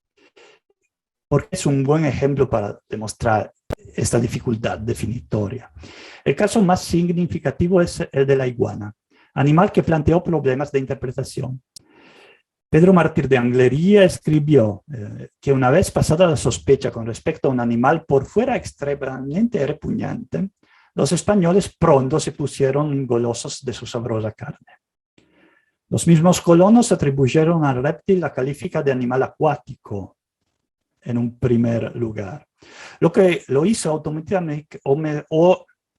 [SPEAKER 2] porque es un buen ejemplo para demostrar esta dificultad definitoria. El caso más significativo es el de la iguana, animal que planteó problemas de interpretación. Pedro Mártir de Anglería escribió que una vez pasada la sospecha con respecto a un animal por fuera extremadamente repugnante, los españoles pronto se pusieron golosos de su sabrosa carne. Los mismos colonos atribuyeron al reptil la califica de animal acuático en un primer lugar, lo que lo hizo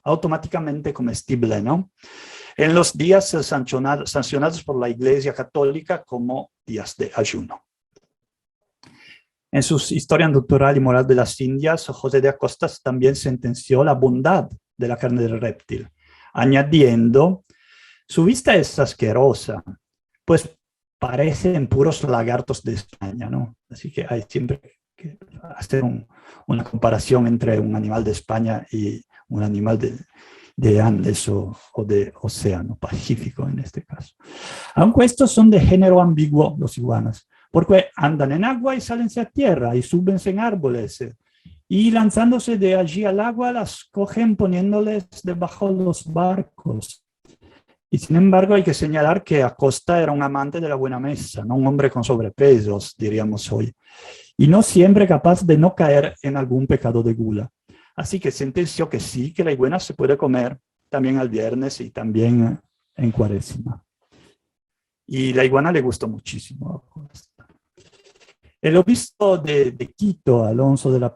[SPEAKER 2] automáticamente comestible, ¿no? En los días sancionados por la Iglesia Católica como días de ayuno. En su Historia Natural y Moral de las Indias, José de Acosta también sentenció la bondad de la carne del reptil, añadiendo: su vista es asquerosa, pues parecen puros lagartos de España, ¿no? Así que hay siempre que hacer una comparación entre un animal de España y un animal de Andes o de Océano Pacífico en este caso. Aunque estos son de género ambiguo, los iguanas, porque andan en agua y salen hacia tierra y súbense en árboles, y lanzándose de allí al agua las cogen poniéndoles debajo de los barcos. Y sin embargo hay que señalar que Acosta era un amante de la buena mesa, no un hombre con sobrepesos, diríamos hoy, y no siempre capaz de no caer en algún pecado de gula. Así que sentenció que sí, que la iguana se puede comer también al viernes y también en Cuaresma. Y la iguana le gustó muchísimo a Acosta. El obispo de Quito, Alonso de la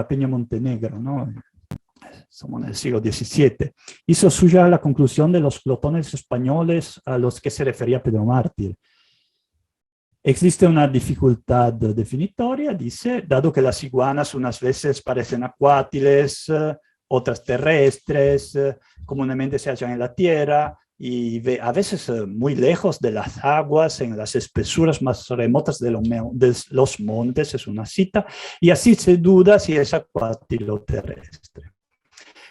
[SPEAKER 2] Peña Montenegro, ¿no? Somos en el siglo XVII, hizo suya la conclusión de los glotones españoles a los que se refería Pedro Mártir. Existe una dificultad definitoria, dice, dado que las iguanas unas veces parecen acuátiles, otras terrestres, comúnmente se hallan en la tierra y a veces muy lejos de las aguas, en las espesuras más remotas de los montes, es una cita, y así se duda si es acuátil o terrestre.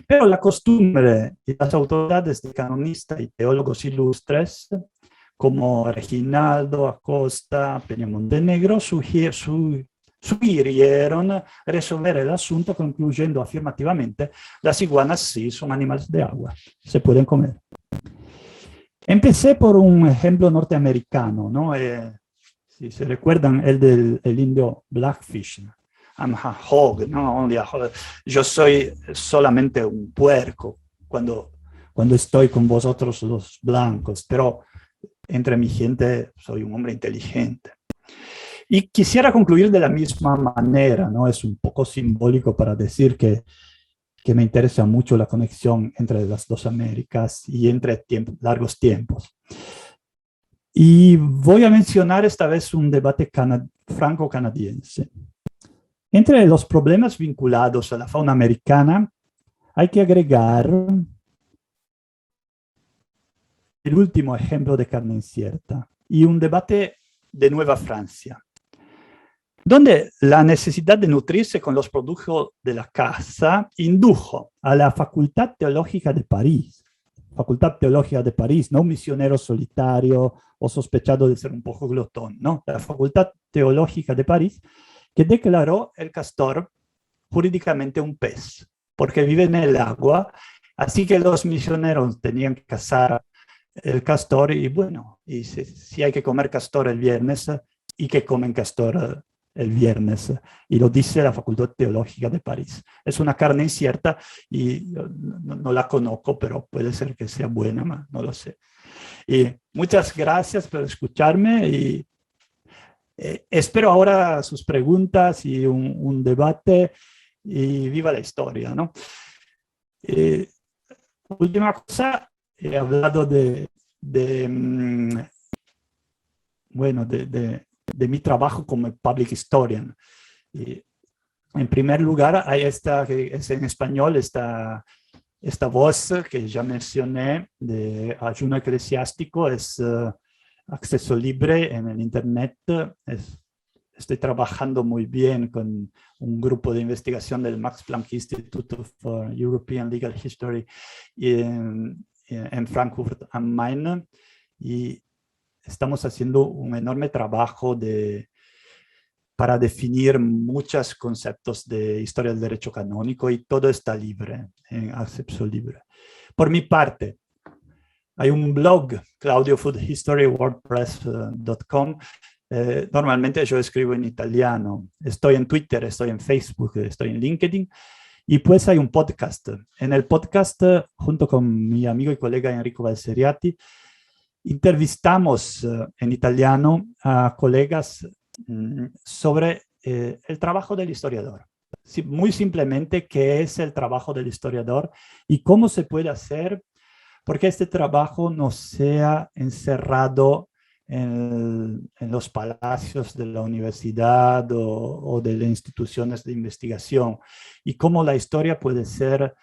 [SPEAKER 2] Pero la costumbre y las autoridades de canonistas y teólogos ilustres, como Reginaldo, Acosta, Peña Montenegro, sugirieron resolver el asunto concluyendo afirmativamente: las iguanas sí son animales de agua, se pueden comer. Empecé por un ejemplo norteamericano, ¿no? Si se recuerdan, el del indio Blackfish. I'm a hog, no only a hog. Yo soy solamente un puerco cuando estoy con vosotros los blancos, pero entre mi gente soy un hombre inteligente. Y quisiera concluir de la misma manera, ¿no? Es un poco simbólico para decir que me interesa mucho la conexión entre las dos Américas y entre largos tiempos. Y voy a mencionar esta vez un debate franco-canadiense. Entre los problemas vinculados a la fauna americana hay que agregar el último ejemplo de carne incierta y un debate de Nueva Francia, donde la necesidad de nutrirse con los productos de la caza indujo a la Facultad Teológica de París, no un misionero solitario o sospechado de ser un poco glotón, no, la Facultad Teológica de París, que declaró el castor jurídicamente un pez, porque vive en el agua, así que los misioneros tenían que cazar el castor y bueno, y si hay que comer castor el viernes, y que comen castor el viernes, y lo dice la Facultad Teológica de París. Es una carne incierta y no la conozco, pero puede ser que sea buena, no lo sé. Y muchas gracias por escucharme y espero ahora sus preguntas y un debate y viva la historia, ¿no? Última cosa, he hablado de de mi trabajo como public historian. Y en primer lugar, hay esta, que es en español, esta voz que ya mencioné de ayuno eclesiástico, es acceso libre en el Internet. Estoy trabajando muy bien con un grupo de investigación del Max Planck Institute for European Legal History en Frankfurt am Main, y estamos haciendo un enorme trabajo para definir muchos conceptos de historia del derecho canónico, y todo está libre, en acceso libre. Por mi parte, hay un blog, claudiofoodhistorywordpress.com. Normalmente yo escribo en italiano. Estoy en Twitter, estoy en Facebook, estoy en LinkedIn. Y pues hay un podcast. En el podcast, junto con mi amigo y colega Enrico Valseriati, entrevistamos en italiano a colegas sobre el trabajo del historiador. Muy simplemente, ¿qué es el trabajo del historiador y cómo se puede hacer porque este trabajo no sea encerrado en los palacios de la universidad o de las instituciones de investigación, y cómo la historia puede ser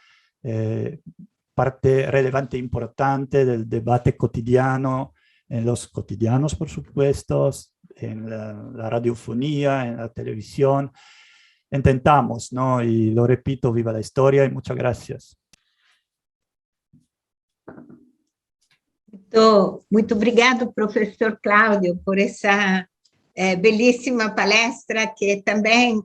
[SPEAKER 2] parte relevante e importante del debate cotidiano, en los cotidianos, por supuesto, en la radiofonía, en la televisión. Intentamos, ¿no? Y lo repito, viva la historia y muchas gracias.
[SPEAKER 1] Muito obrigado, professor Cláudio, por essa belíssima palestra que também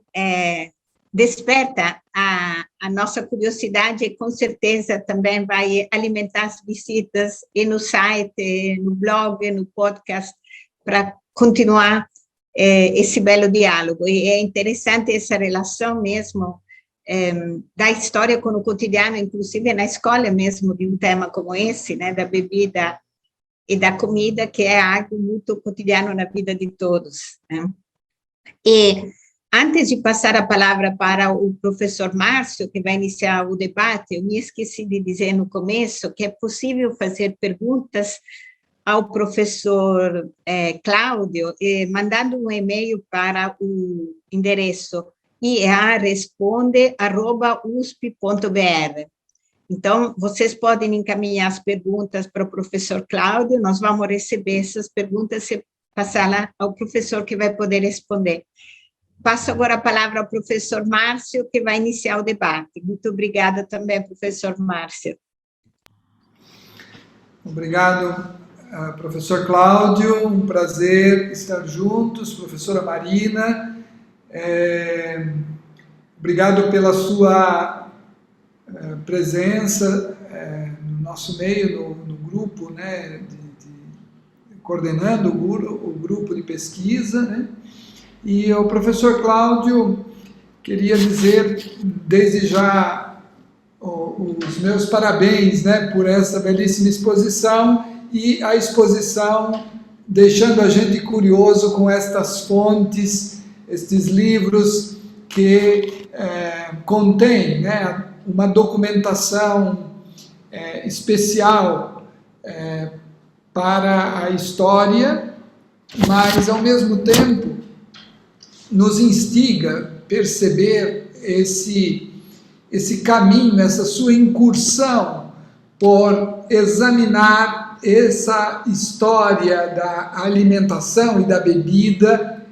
[SPEAKER 1] desperta a nossa curiosidade e com certeza também vai alimentar as visitas e no site, no blog, no podcast, para continuar esse belo diálogo. E é interessante essa relação mesmo da história com o cotidiano, inclusive na escola mesmo, de um tema como esse, né, da bebida e da comida, que é algo muito cotidiano na vida de todos, né? E antes de passar a palavra para o professor Márcio, que vai iniciar o debate, eu me esqueci de dizer no começo que é possível fazer perguntas ao professor Cláudio, mandando um e-mail para o endereço ia responde@usp.br. Então, vocês podem encaminhar as perguntas para o professor Cláudio, nós vamos receber essas perguntas e passá-las ao professor que vai poder responder. Passo agora a palavra ao professor Márcio, que vai iniciar o debate. Muito obrigada também, professor Márcio.
[SPEAKER 3] Obrigado, professor Cláudio, um prazer estar juntos, professora Marina. Obrigado pela sua presença no nosso meio, no grupo, né, coordenando o grupo de pesquisa, né? E ao professor Cláudio, queria dizer desde já os meus parabéns, né, por essa belíssima exposição, e a exposição deixando a gente curioso com estas fontes, estes livros que contêm, né, uma documentação especial para a história, mas, ao mesmo tempo, nos instiga a perceber esse caminho, essa sua incursão por examinar essa história da alimentação e da bebida,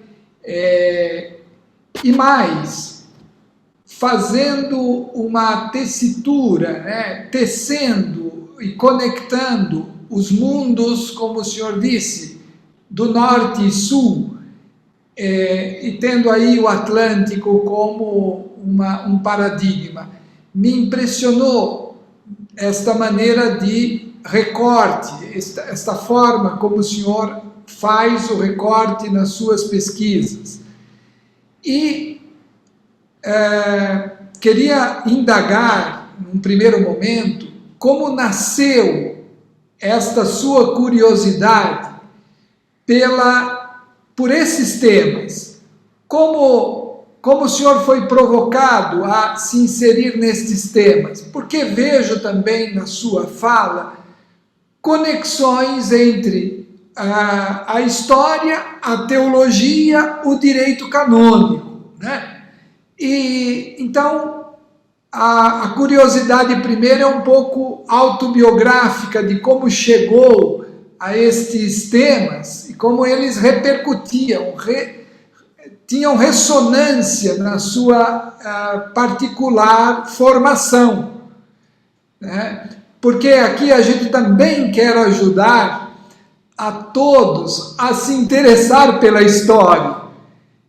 [SPEAKER 3] e mais, fazendo uma tessitura, né, tecendo e conectando os mundos, como o senhor disse, do norte e sul, e tendo aí o Atlântico como um paradigma. Me impressionou esta maneira de recorte, esta forma como o senhor faz o recorte nas suas pesquisas. E queria indagar, num primeiro momento, como nasceu esta sua curiosidade por esses temas. Como o senhor foi provocado a se inserir nestes temas? Porque vejo também na sua fala conexões entre a história, a teologia, o direito canônico, né? E então a curiosidade primeiro é um pouco autobiográfica de como chegou a estes temas e como eles repercutiam, tinham ressonância na sua particular formação, né? Porque aqui a gente também quer ajudar a todos a se interessar pela história.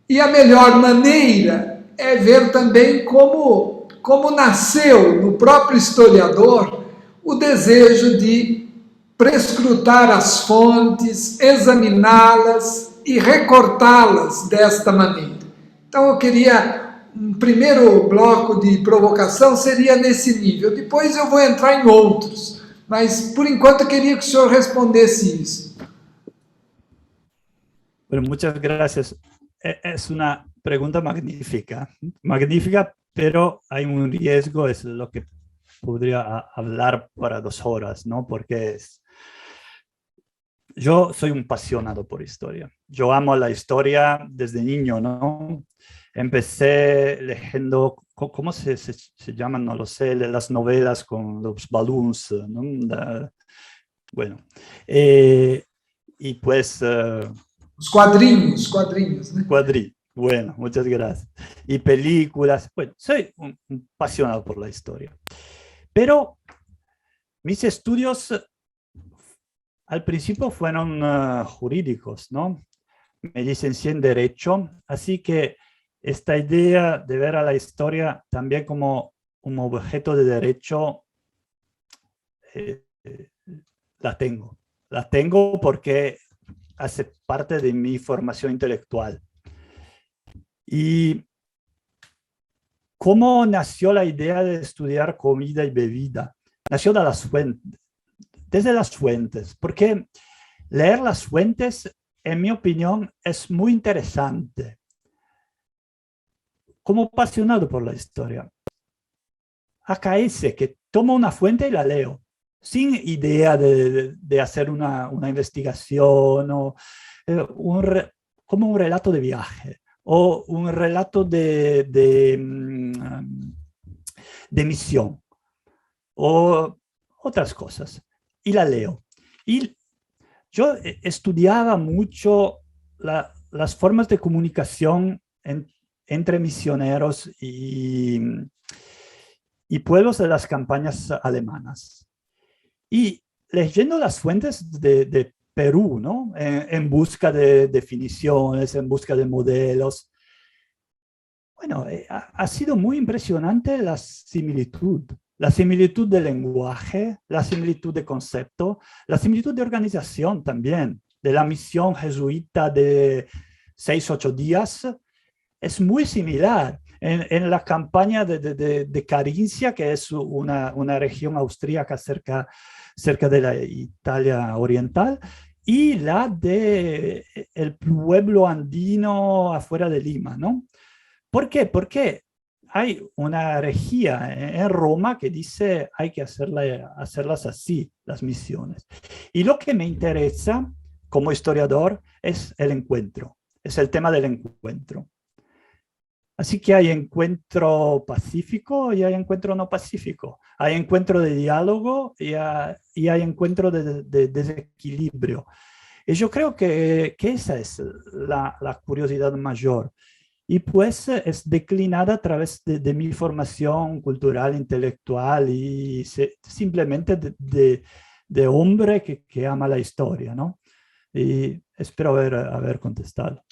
[SPEAKER 3] E a melhor maneira é ver também como nasceu no próprio historiador o desejo de prescrutar as fontes, examiná-las e recortá-las desta maneira. Então eu queria, um primeiro bloco de provocação seria nesse nível, depois eu vou entrar em outros, mas por enquanto eu queria que o senhor respondesse isso.
[SPEAKER 2] Bueno, muchas gracias. Es una pregunta magnífica, pero hay un riesgo, es lo que podría hablar para 2 horas, ¿no? Porque yo soy un apasionado por historia. Yo amo la historia desde niño, ¿no? Empecé leyendo, ¿cómo se llaman? No lo sé, las novelas con los balloons, ¿no? Bueno, y pues...
[SPEAKER 3] Os quadrinhos, né?
[SPEAKER 2] Bueno, muchas gracias. Y películas. Bueno, soy un apasionado por la historia. Pero mis estudios al principio fueron jurídicos, ¿no? Me licencié en Derecho, así que esta idea de ver a la historia también como un objeto de derecho la tengo. La tengo porque hace parte de mi formación intelectual. ¿Y cómo nació la idea de estudiar comida y bebida? Nació desde las fuentes, porque leer las fuentes, en mi opinión, es muy interesante. Como apasionado por la historia, acaece que tomo una fuente y la leo, sin idea de hacer una investigación, o como un relato de viaje, o un relato de misión, o otras cosas, y la leo. Y yo estudiaba mucho las formas de comunicación entre misioneros y pueblos de las campañas alemanas. Y leyendo las fuentes de Perú, ¿no? En busca de definiciones, en busca de modelos. Bueno, ha sido muy impresionante la similitud del lenguaje, la similitud de concepto, la similitud de organización también, de la misión jesuita de 6-8 días, es muy similar. En la campaña de Carinzia, que es una región austríaca cerca de la Italia oriental, y la de el pueblo andino afuera de Lima, ¿no? ¿Por qué? Porque hay una regía en Roma que dice hay que hacerlas así, las misiones. Y lo que me interesa como historiador es el encuentro, es el tema del encuentro. Así que hay encuentro pacífico y hay encuentro no pacífico. Hay encuentro de diálogo y hay encuentro de desequilibrio. Y yo creo que esa es la curiosidad mayor. Y pues es declinada a través de mi formación cultural, intelectual y simplemente de hombre que ama la historia, ¿no? Y espero haber contestado,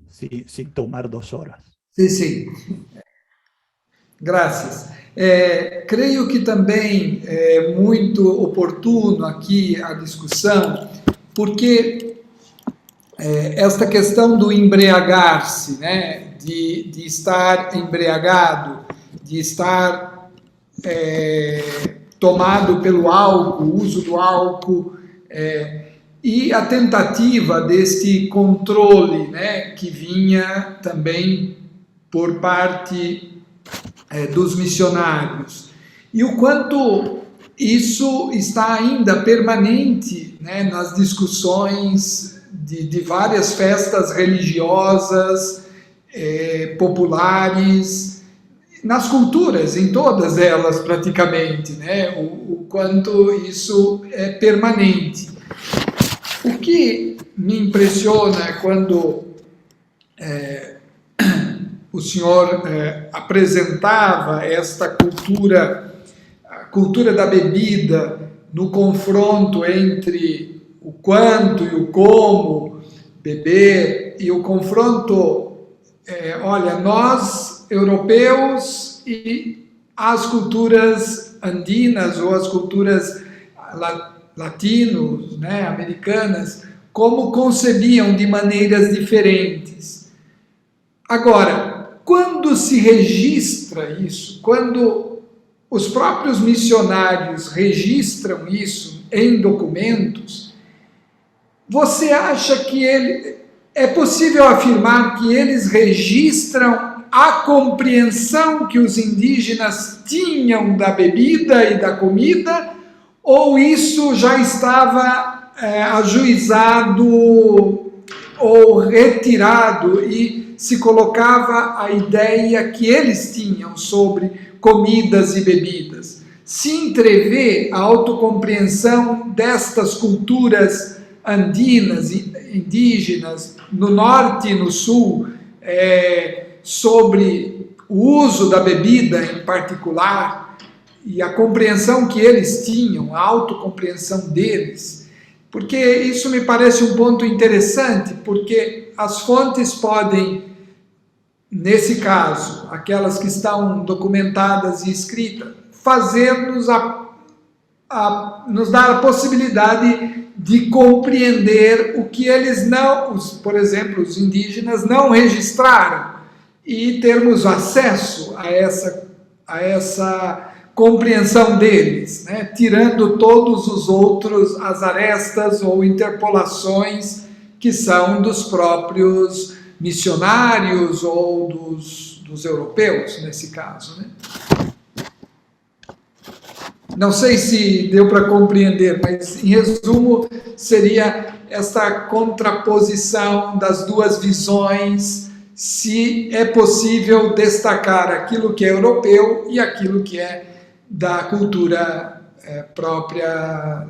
[SPEAKER 2] sin tomar 2 horas.
[SPEAKER 3] Sim. Graças. Creio que também é muito oportuno aqui a discussão, porque esta questão do embriagar-se, né, de estar embriagado, de estar tomado pelo álcool, uso do álcool, e a tentativa deste controle, né, que vinha também por parte dos missionários. E o quanto isso está ainda permanente, né, nas discussões de várias festas religiosas, populares, nas culturas, em todas elas praticamente, né, o quanto isso é permanente. O que me impressiona quando o senhor apresentava esta cultura, a cultura da bebida, no confronto entre o quanto e o como beber, e o confronto, olha, nós, europeus, e as culturas andinas ou as culturas latinos, né, americanas, como concebiam de maneiras diferentes. Agora, quando se registra isso, quando os próprios missionários registram isso em documentos, você acha que é possível afirmar que eles registram a compreensão que os indígenas tinham da bebida e da comida, ou isso já estava ajuizado ou retirado e se colocava a ideia que eles tinham sobre comidas e bebidas? Se entrevê a autocompreensão destas culturas andinas e indígenas, no norte e no sul, sobre o uso da bebida em particular, e a compreensão que eles tinham, a autocompreensão deles, porque isso me parece um ponto interessante, porque as fontes podem, nesse caso, aquelas que estão documentadas e escritas, fazer-nos nos dar a possibilidade de compreender o que eles não, por exemplo, os indígenas não registraram, e termos acesso a essa compreensão deles, né? Tirando todos os outros, as arestas ou interpolações que são dos próprios missionários ou dos europeus, nesse caso, né? Não sei se deu para compreender, mas em resumo seria esta contraposição das duas visões, se é possível destacar aquilo que é europeu e aquilo que é da cultura própria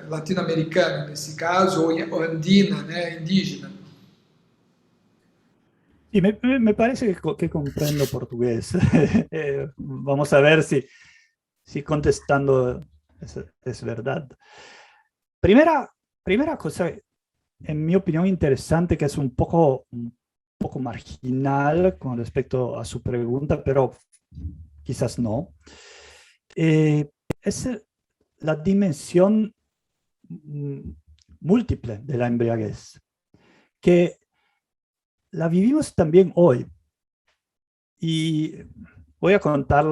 [SPEAKER 3] latino-americana, nesse caso, ou andina, né, indígena.
[SPEAKER 2] Y me parece que comprendo portugués. Vamos a ver si contestando es verdad. Primera cosa, en mi opinión, interesante, que es un poco marginal con respecto a su pregunta, pero quizás no, es la dimensión múltiple de la embriaguez, que la vivimos también hoy. Y voy a contar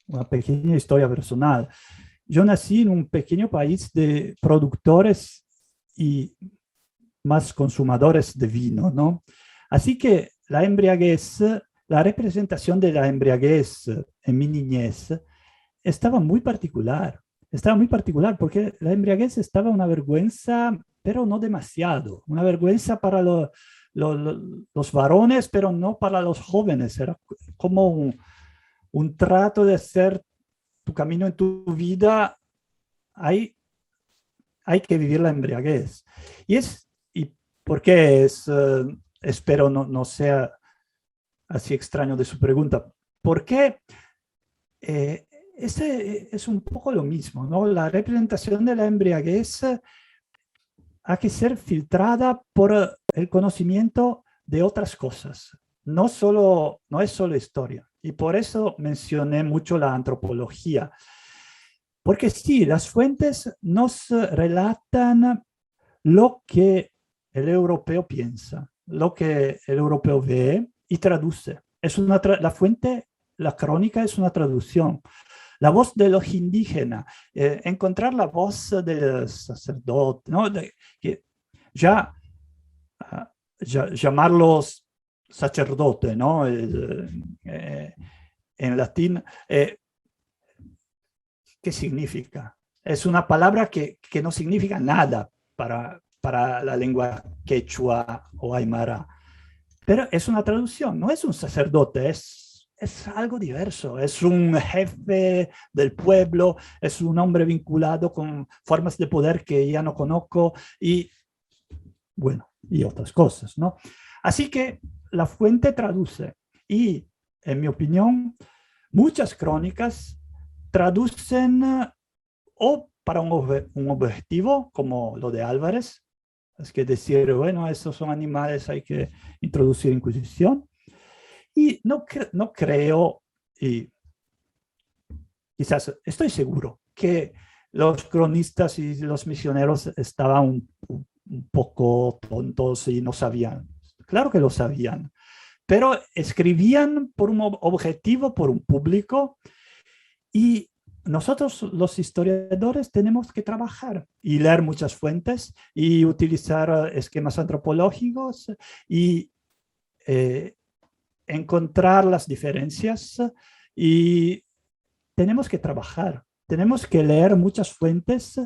[SPEAKER 2] una pequeña historia personal. Yo nací en un pequeño país de productores y más consumadores de vino, ¿no? Así que la embriaguez, la representación de la embriaguez en mi niñez estaba muy particular porque la embriaguez estaba una vergüenza, pero no demasiado, una vergüenza para los varones, pero no para los jóvenes. Era como un trato de hacer tu camino en tu vida. Hay que vivir la embriaguez. ¿Y por qué es? Espero no sea así extraño de su pregunta. Porque es un poco lo mismo, ¿no? La representación de la embriaguez hay que ser filtrada por el conocimiento de otras cosas. No es solo historia. Y por eso mencioné mucho la antropología. Porque sí, las fuentes nos relatan lo que el europeo piensa, lo que el europeo ve y traduce. La fuente, la crónica, es una traducción. La voz de los indígenas, encontrar la voz del sacerdote, ¿no? Llamarlos sacerdote, ¿no? En latín, ¿qué significa? Es una palabra que no significa nada para la lengua quechua o aymara. Pero es una traducción, no es un sacerdote, es algo diverso, es un jefe del pueblo, es un hombre vinculado con formas de poder que ya no conozco y, bueno, y otras cosas, ¿no? Así que la fuente traduce y, en mi opinión, muchas crónicas traducen o para un objetivo, como lo de Álvarez, es que decir, bueno, estos son animales, hay que introducir Inquisición. Y no creo, y quizás estoy seguro, que los cronistas y los misioneros estaban un poco tontos y no sabían. Claro que lo sabían, pero escribían por un objetivo, por un público, y nosotros los historiadores tenemos que trabajar y leer muchas fuentes y utilizar esquemas antropológicos y encontrar las diferencias y tenemos que trabajar, tenemos que leer muchas fuentes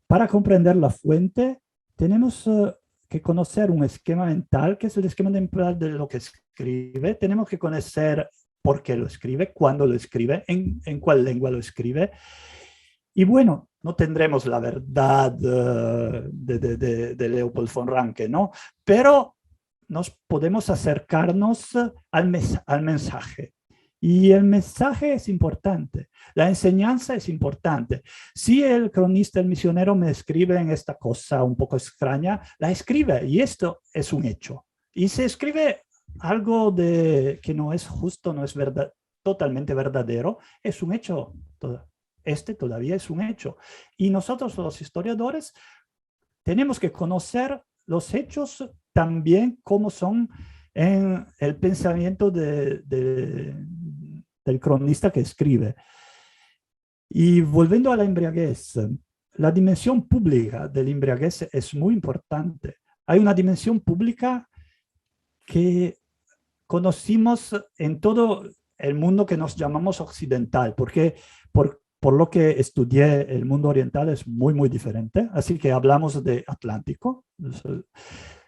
[SPEAKER 2] para comprender la fuente, tenemos que conocer un esquema mental, que es el esquema mental de lo que escribe, tenemos que conocer por qué lo escribe, cuándo lo escribe, en cuál lengua lo escribe. Y bueno, no tendremos la verdad de Leopold von Ranke, ¿no? Pero nos podemos acercarnos al mensaje. Y el mensaje es importante, la enseñanza es importante. Si el cronista, el misionero me escribe en esta cosa un poco extraña, la escribe y esto es un hecho. Y se escribe algo que no es justo, no es totalmente verdadero, es un hecho. Este todavía es un hecho. Y nosotros los historiadores tenemos que conocer los hechos también como son en el pensamiento del cronista que escribe. Y volviendo a la embriaguez, la dimensión pública de la embriaguez es muy importante. Hay una dimensión pública que conocimos en todo el mundo que nos llamamos occidental, porque por lo que estudié, el mundo oriental es muy, muy diferente, así que hablamos de Atlántico.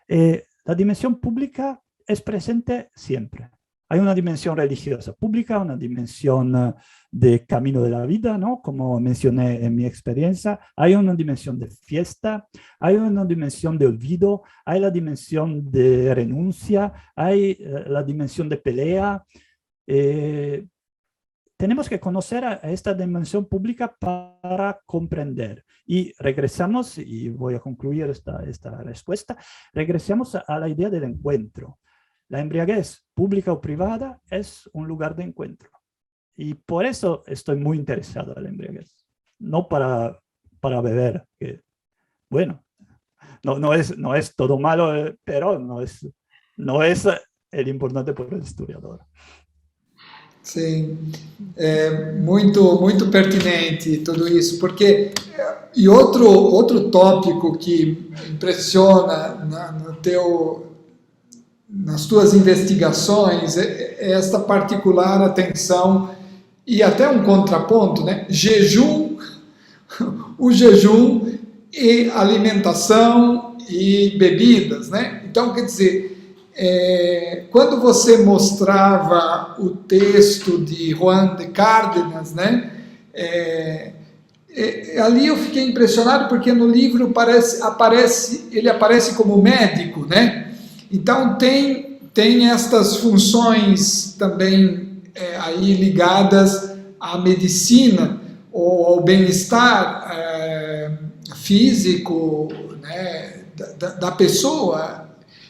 [SPEAKER 2] La dimensión pública es presente siempre. Hay una dimensión religiosa pública, una dimensión de camino de la vida, ¿no? Como mencioné en mi experiencia. Hay una dimensión de fiesta, hay una dimensión de olvido, hay la dimensión de renuncia, hay la dimensión de pelea. Tenemos que conocer a esta dimensión pública para comprender. Y regresamos, y voy a concluir esta respuesta, regresamos a la idea del encuentro. La embriaguez, pública o privada, es un lugar de encuentro. Y por eso estoy muy interesado en la embriaguez. No para beber, que, bueno, no es todo malo, pero no es el importante por el historiador.
[SPEAKER 3] Sim, é muito pertinente tudo isso, porque e outro tópico que impressiona nas tuas investigações é esta particular atenção e até um contraponto, né? O jejum e alimentação e bebidas, né? Então, quer dizer, quando você mostrava o texto de Juan de Cárdenas, né, ali eu fiquei impressionado porque no livro ele aparece como médico, né? Então tem estas funções também aí ligadas à medicina ou ao bem-estar físico, né, da pessoa.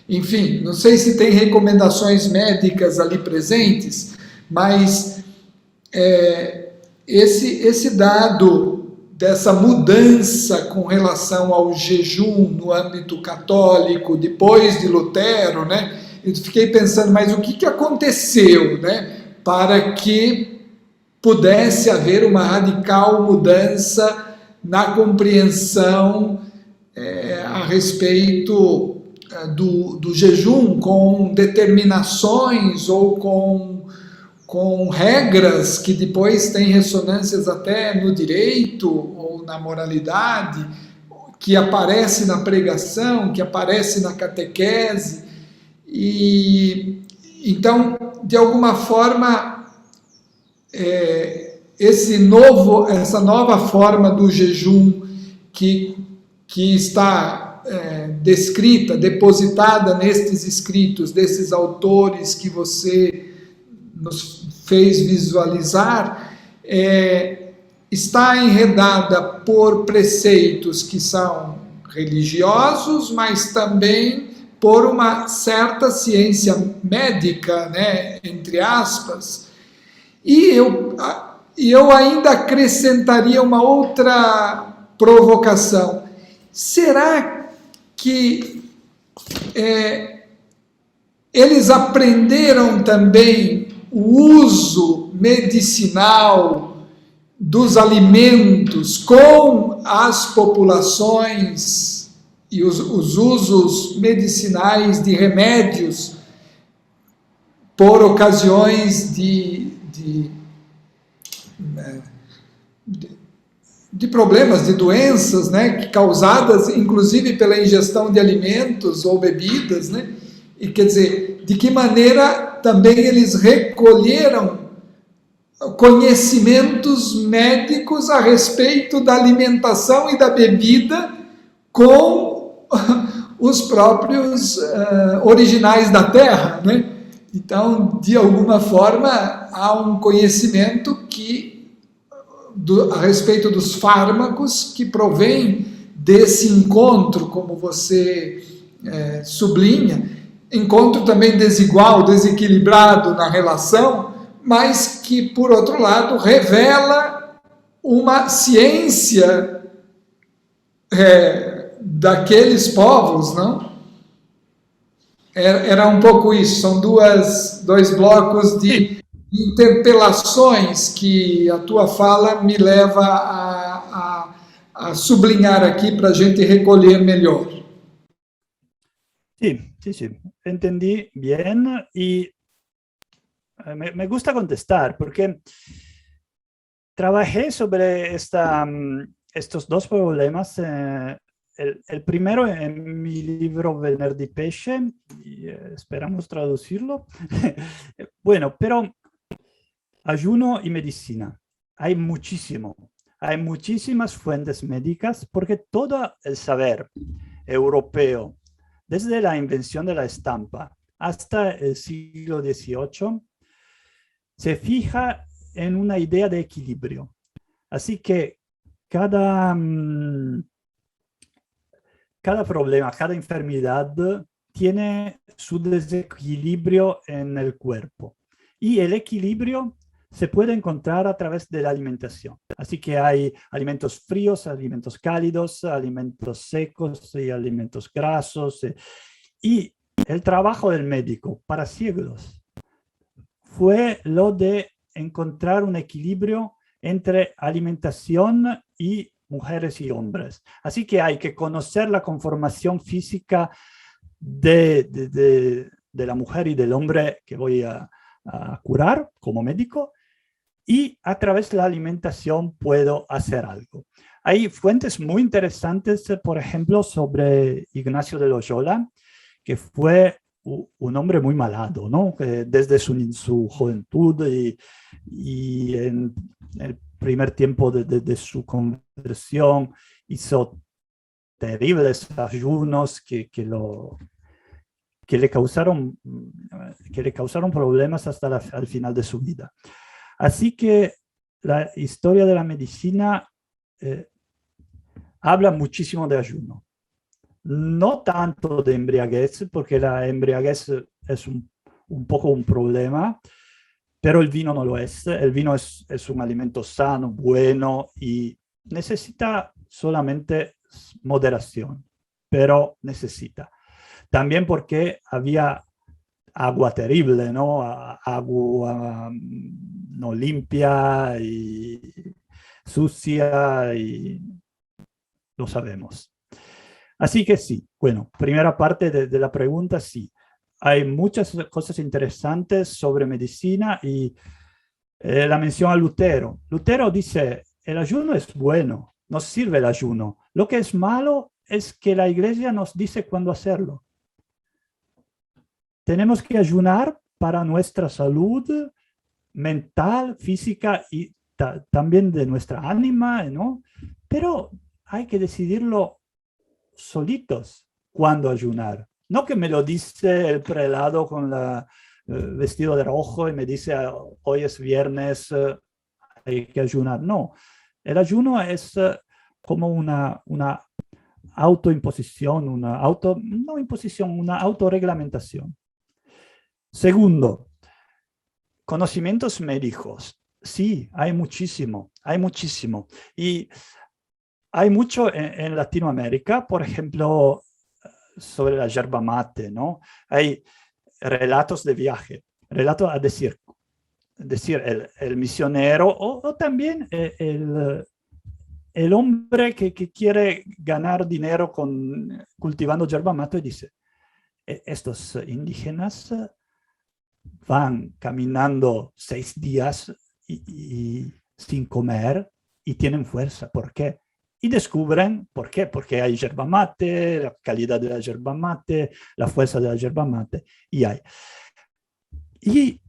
[SPEAKER 3] Enfim, não sei se tem recomendações médicas ali presentes, mas esse dado dessa mudança com relação ao jejum no âmbito católico, depois de Lutero, né? Eu fiquei pensando, mas o que aconteceu, né, para que pudesse haver uma radical mudança na compreensão a respeito do jejum com determinações ou com com regras que depois têm ressonâncias até no direito ou na moralidade, que aparece na pregação, que aparece na catequese. E então, de alguma forma, essa nova forma do jejum que está descrita, depositada nestes escritos desses autores que você nos fez visualizar, está enredada por preceitos que são religiosos, mas também por uma certa ciência médica, né, entre aspas. E eu ainda acrescentaria uma outra provocação. Será que eles aprenderam também o uso medicinal dos alimentos com as populações e os usos medicinais de remédios por ocasiões de problemas, de doenças, né, causadas inclusive pela ingestão de alimentos ou bebidas, né? E quer dizer, de que maneira também eles recolheram conhecimentos médicos a respeito da alimentação e da bebida com os próprios originais da terra, né? Então, de alguma forma, há um conhecimento a respeito dos fármacos que provém desse encontro, como você sublinha, encontro também desigual, desequilibrado na relação, mas que, por outro lado, revela uma ciência daqueles povos, não? Era um pouco isso, são dois blocos de interpelações que a tua fala me leva a sublinhar aqui para a gente recolher melhor.
[SPEAKER 2] Sí, entendí bien y me gusta contestar porque trabajé sobre estos dos problemas. El primero en mi libro Venerdì di Pesce, y esperamos traducirlo. Bueno, pero ayuno y medicina. Hay muchísimas fuentes médicas porque todo el saber europeo, desde la invención de la estampa hasta el siglo XVIII, se fija en una idea de equilibrio. Así que cada problema, cada enfermedad tiene su desequilibrio en el cuerpo. Y el equilibrio se puede encontrar a través de la alimentación. Así que hay alimentos fríos, alimentos cálidos, alimentos secos y alimentos grasos. Y el trabajo del médico para siglos fue lo de encontrar un equilibrio entre alimentación y mujeres y hombres. Así que hay que conocer la conformación física de la mujer y del hombre que voy a curar como médico, y a través de la alimentación puedo hacer algo. Hay fuentes muy interesantes, por ejemplo, sobre Ignacio de Loyola, que fue un hombre muy malado, ¿no? Que desde su juventud y en el primer tiempo de su conversión hizo terribles ayunos que le causaron problemas hasta el final de su vida. Así que la historia de la medicina habla muchísimo de ayuno. No tanto de embriaguez, porque la embriaguez es un poco un problema, pero el vino no lo es. El vino es un alimento sano, bueno, y necesita solamente moderación, pero necesita. También porque había agua terrible, ¿no? Agua no limpia y sucia, y lo sabemos. Así que sí, bueno, primera parte de la pregunta, sí. Hay muchas cosas interesantes sobre medicina y La mención a Lutero. Lutero dice, el ayuno es bueno, nos sirve el ayuno. Lo que es malo es que la iglesia nos dice cuándo hacerlo. Tenemos que ayunar para nuestra salud mental, física y también de nuestra ánima, ¿no? Pero hay que decidirlo solitos cuándo ayunar. No que me lo dice el prelado con la vestido de rojo y me dice hoy es viernes, hay que ayunar. No, el ayuno es como una autoimposición, no imposición, una autorreglamentación. Segundo, conocimientos médicos. Sí, hay muchísimo, hay muchísimo. Y hay mucho en Latinoamérica, por ejemplo, sobre la yerba mate, ¿no? Hay relatos de viaje, relatos a decir el misionero o también el hombre que quiere ganar dinero cultivando yerba mate y dice, estos indígenas van caminando 6 días y sin comer y tienen fuerza. ¿Por qué? Y descubren por qué. Porque hay yerba mate, la calidad de la yerba mate, la fuerza de la yerba mate, y hay. Y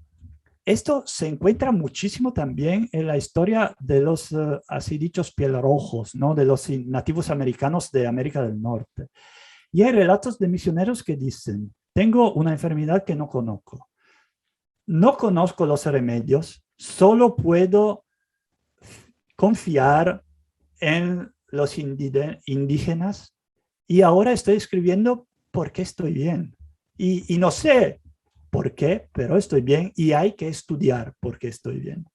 [SPEAKER 2] esto se encuentra muchísimo también en la historia de los así dichos piel rojos, ¿no? De los nativos americanos de América del Norte. Y hay relatos de misioneros que dicen, tengo una enfermedad que no conozco. No conozco los remedios, solo puedo confiar en los indígenas y ahora estoy escribiendo porque estoy bien. Y no sé por qué, pero estoy bien y hay que estudiar porque estoy bien.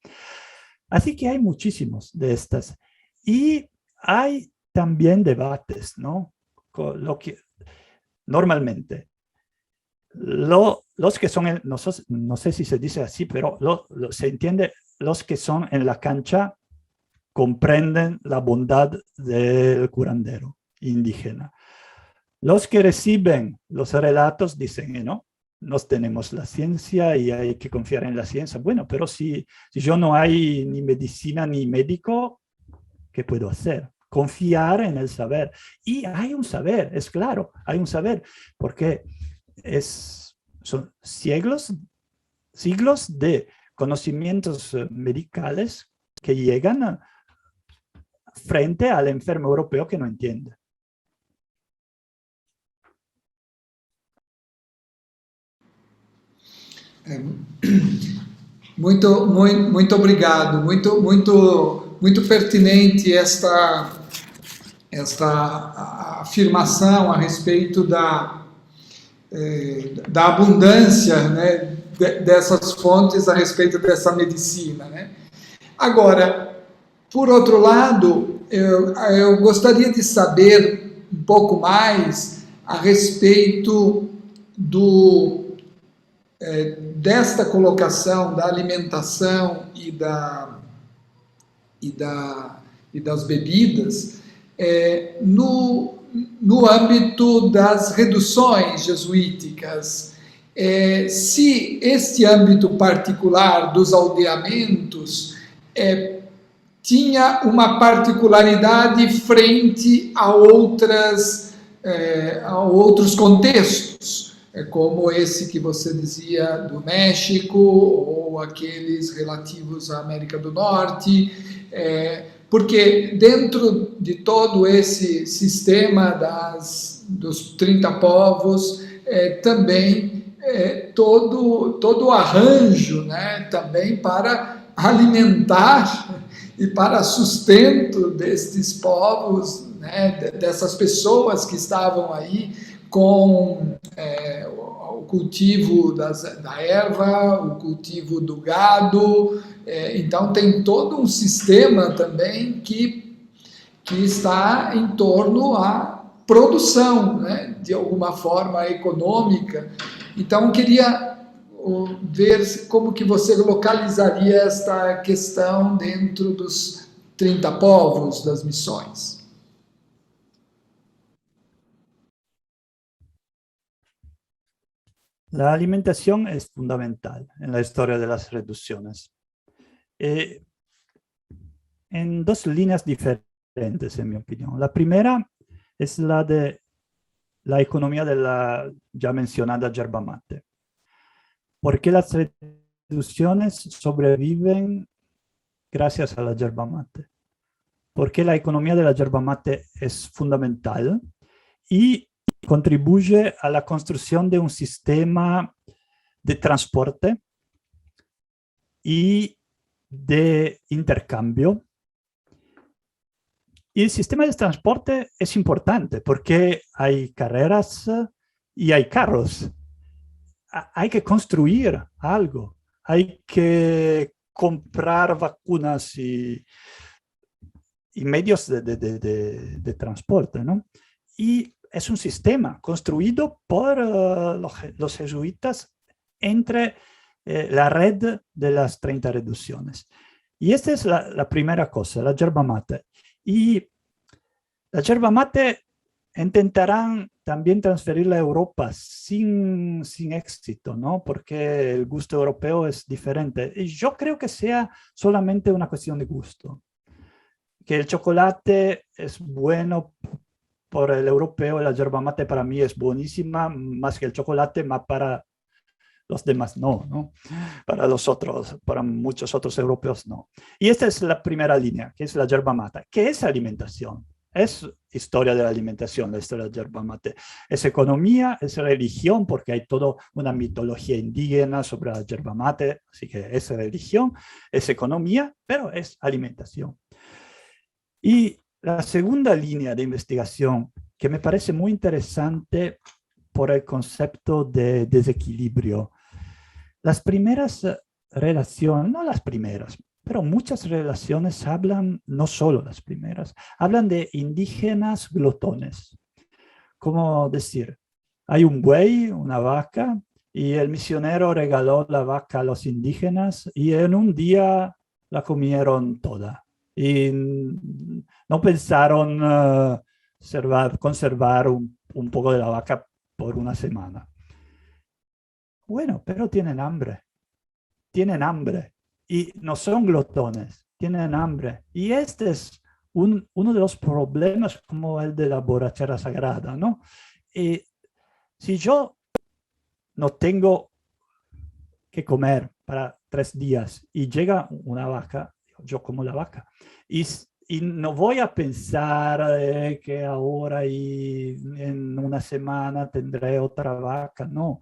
[SPEAKER 2] Así que hay muchísimos de estas. Y hay también debates, ¿no? Lo que normalmente los que son, no sé si se dice así, pero se entiende, los que son en la cancha comprenden la bondad del curandero indígena. Los que reciben los relatos dicen, no, nos tenemos la ciencia y hay que confiar en la ciencia. Bueno, pero si yo no hay ni medicina ni médico, ¿qué puedo hacer? Confiar en el saber. Y hay un saber, es claro, hay un saber, porque son siglos de conocimientos medicales que llegan frente al enfermo europeo que no entiende.
[SPEAKER 3] Muito obrigado, muito pertinente esta afirmação a respeito da abundância, né, dessas fontes a respeito dessa medicina, né? Agora, por outro lado, eu gostaria de saber um pouco mais a respeito desta colocação da alimentação e das bebidas no âmbito das reduções jesuíticas. Se este âmbito particular dos aldeamentos tinha uma particularidade frente a outros contextos, como esse que você dizia do México, ou aqueles relativos à América do Norte, porque dentro de todo esse sistema dos 30 povos, também todo o arranjo, né, também para alimentar e para sustento destes povos, né, dessas pessoas que estavam aí com o cultivo da erva, o cultivo do gado. Então tem todo um sistema também que está em torno à produção, né, de alguma forma econômica. Então queria ver como que você localizaria esta questão dentro dos 30 povos das missões.
[SPEAKER 2] La alimentación es fundamental en la historia de las reducciones. en dos líneas diferentes, en mi opinión. La primera es la de la economía de la ya mencionada yerba mate. ¿Por qué las reducciones sobreviven gracias a la yerba mate? Porque la economía de la yerba mate es fundamental y contribuye a la construcción de un sistema de transporte y de intercambio. Y el sistema de transporte es importante porque hay carreras y hay carros. Hay que construir algo, hay que comprar vacunas y medios de transporte, ¿no? Y es un sistema construido por los jesuitas entre la red de las 30 reducciones. Y esta es la primera cosa, la yerba mate. Y la yerba mate intentarán también transferirla a Europa sin éxito, ¿no? Porque el gusto europeo es diferente. Y yo creo que sea solamente una cuestión de gusto. Que el chocolate es bueno por el europeo, la yerba mate para mí es buenísima, más que el chocolate, más para los demás no. Para los otros, para muchos otros europeos no. Y esta es la primera línea, que es la yerba mate. ¿Qué es alimentación? Es historia de la alimentación, la historia de la yerba mate. Es economía, es religión, porque hay toda una mitología indígena sobre la yerba mate, así que es religión, es economía, pero es alimentación. Y la segunda línea de investigación, que me parece muy interesante por el concepto de desequilibrio. Las primeras relaciones, no las primeras, pero muchas relaciones hablan, no solo las primeras, hablan de indígenas glotones. Como decir, hay un buey, una vaca, y el misionero regaló la vaca a los indígenas y en un día la comieron toda. Y no pensaron conservar un poco de la vaca por una semana. Bueno, pero tienen hambre. Tienen hambre. Y no son glotones, tienen hambre. Y este es uno de los problemas como el de la borrachera sagrada, ¿no? Y si yo no tengo que comer para 3 días y llega una vaca, yo como la vaca. Y no voy a pensar que ahora y en una semana tendré otra vaca, no.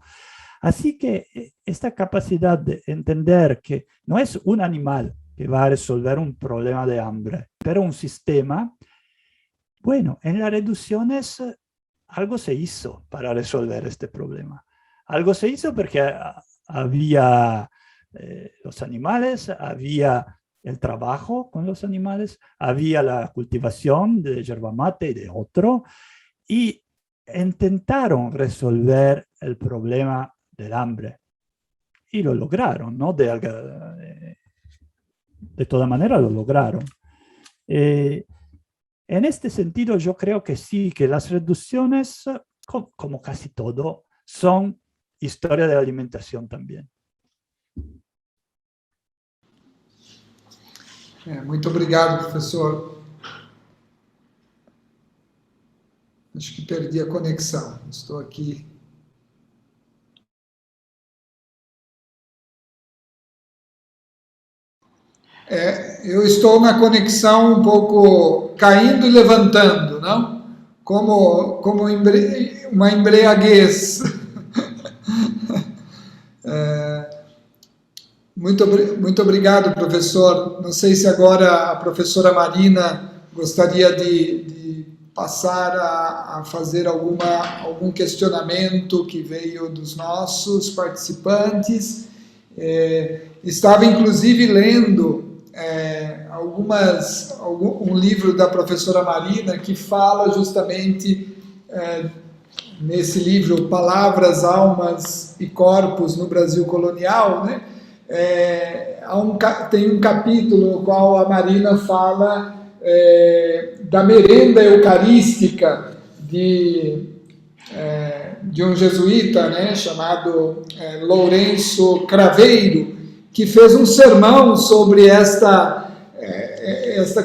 [SPEAKER 2] Así que esta capacidad de entender que no es un animal que va a resolver un problema de hambre, pero un sistema, bueno, en las reducciones algo se hizo para resolver este problema. Algo se hizo porque había los animales, había el trabajo con los animales, había la cultivación de yerba mate y de otro, y intentaron resolver el problema del hambre. Y lo lograron, ¿no? De toda manera lo lograron. En este sentido, yo creo que sí, que las reducciones, como casi todo, son historia de la alimentación también.
[SPEAKER 3] Muito obrigado, professor. Acho que perdi a conexão. Estou aqui. Eu estou na conexão um pouco caindo e levantando, não? Como uma embriaguez. Muito obrigado, professor. Não sei se agora a professora Marina gostaria de passar a fazer algum questionamento que veio dos nossos participantes. Estava, inclusive, lendo um livro da professora Marina que fala justamente nesse livro Palavras, Almas e Corpos no Brasil Colonial, né? Tem um capítulo no qual a Marina fala da merenda eucarística de um jesuíta, né, chamado Lourenço Craveiro, que fez um sermão sobre esta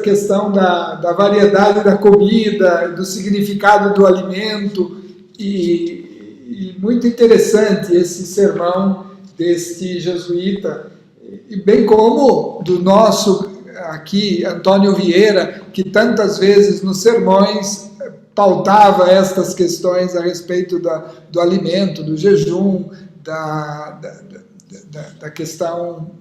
[SPEAKER 3] questão da variedade da comida, do significado do alimento, e muito interessante esse sermão deste jesuíta, e bem como do nosso aqui, Antônio Vieira, que tantas vezes nos sermões pautava estas questões a respeito do alimento, do jejum, da questão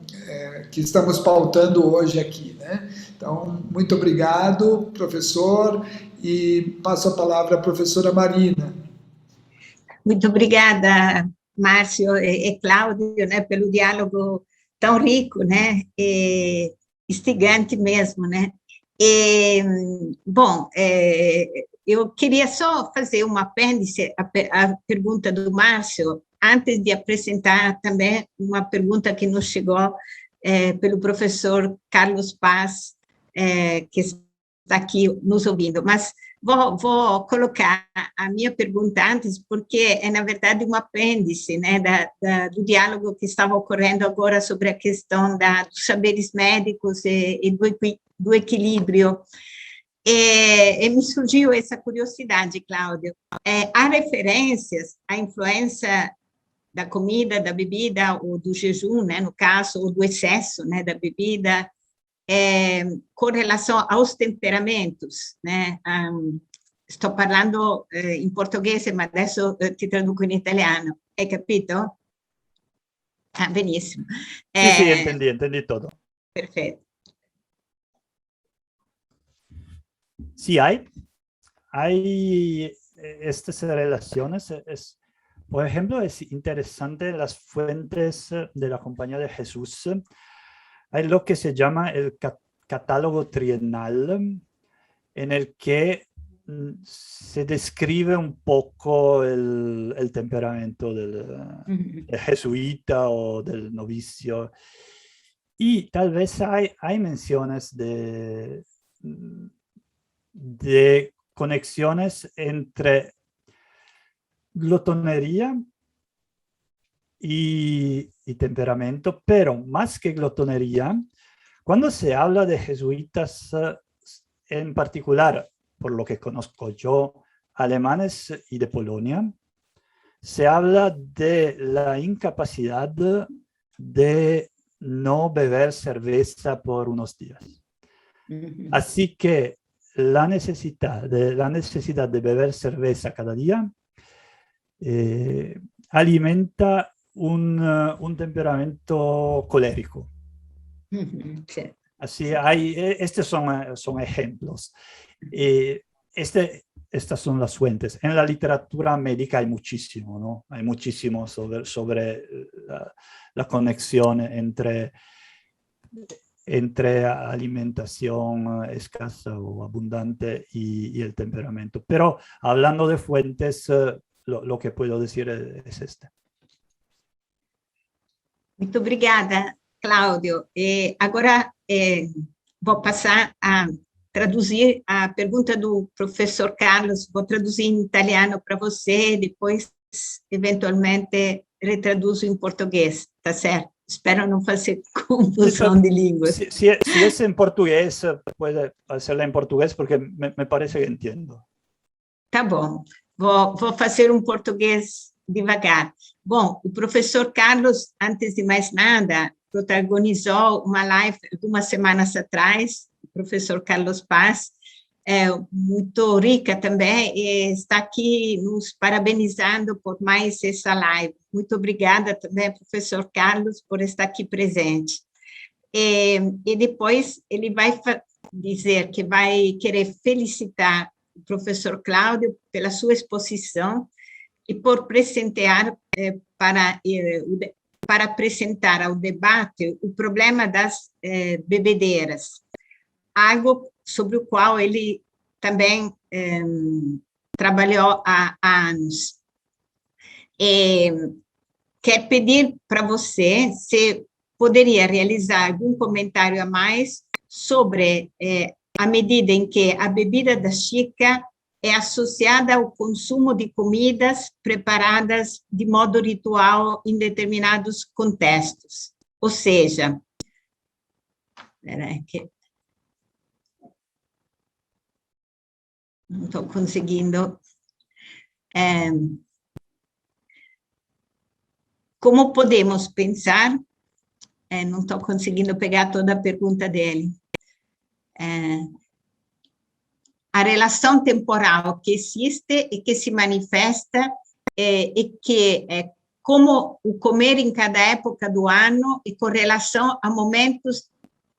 [SPEAKER 3] que estamos pautando hoje aqui, né? Então, muito obrigado, professor, e passo a palavra à professora Marina.
[SPEAKER 1] Muito obrigada, Márcio e Cláudio, né, pelo diálogo tão rico, né, e instigante mesmo, né. E, bom, eu queria só fazer um apêndice à pergunta do Márcio, antes de apresentar também uma pergunta que nos chegou pelo professor Carlos Paz, que está aqui nos ouvindo. Mas vou colocar a minha pergunta antes, porque é, na verdade, um apêndice, né, do diálogo que estava ocorrendo agora sobre a questão dos saberes médicos e do equilíbrio. E me surgiu essa curiosidade, Cláudio. Há referências à influência da comida, da bebida, ou do jejum, né, no caso, ou do excesso, né, da bebida, com relação aos temperamentos, né? Sto parlando in portoghese, ma adesso ti traduco in italiano. Hai capito? Ah, benissimo.
[SPEAKER 2] Sí, entendí todo.
[SPEAKER 1] Perfetto.
[SPEAKER 2] Sí, hay estas relaciones. Por ejemplo, es interesante las fuentes de la Compañía de Jesús. Hay lo que se llama el catálogo trienal, en el que se describe un poco el temperamento del jesuita o del novicio. Y tal vez hay menciones de conexiones entre glotonería y temperamento, pero más que glotonería, cuando se habla de jesuitas en particular, por lo que conozco yo, alemanes y de Polonia, se habla de la incapacidad de no beber cerveza por unos días. Así que la necesidad de beber cerveza cada día alimenta un temperamento colérico.
[SPEAKER 1] Sí.
[SPEAKER 2] Así estos son ejemplos. Estas son las fuentes. En la literatura médica hay muchísimo, ¿no? Hay muchísimo sobre la conexión entre alimentación escasa o abundante y el temperamento. Pero hablando de fuentes, lo que puedo decir es este.
[SPEAKER 1] Muito obrigada, Cláudio. Agora vou passar a traduzir a pergunta do professor Carlos, vou traduzir em italiano para você, depois, eventualmente, retraduzo em português, tá certo? Espero não fazer confusão de línguas.
[SPEAKER 2] Si es en portugués, puede hacerla en portugués, porque me parece que entiendo.
[SPEAKER 1] Tá bom, vou fazer um português devagar. Bom, o professor Carlos, antes de mais nada, protagonizou uma live algumas semanas atrás, o professor Carlos Paz, muito rica também, e está aqui nos parabenizando por mais essa live. Muito obrigada também, professor Carlos, por estar aqui presente. E depois ele vai dizer que vai querer felicitar o professor Cláudio pela sua exposição e por presentear para apresentar ao debate o problema das bebedeiras, algo sobre o qual ele também trabalhou há anos. Quero pedir para você se poderia realizar algum comentário a mais sobre a medida em que a bebida da xícara é associada ao consumo de comidas preparadas de modo ritual em determinados contextos. Ou seja, não estou conseguindo... como podemos pensar... não estou conseguindo pegar toda a pergunta dele. A relação temporal que existe e que se manifesta e que como o comer em cada época do ano e com relação a momentos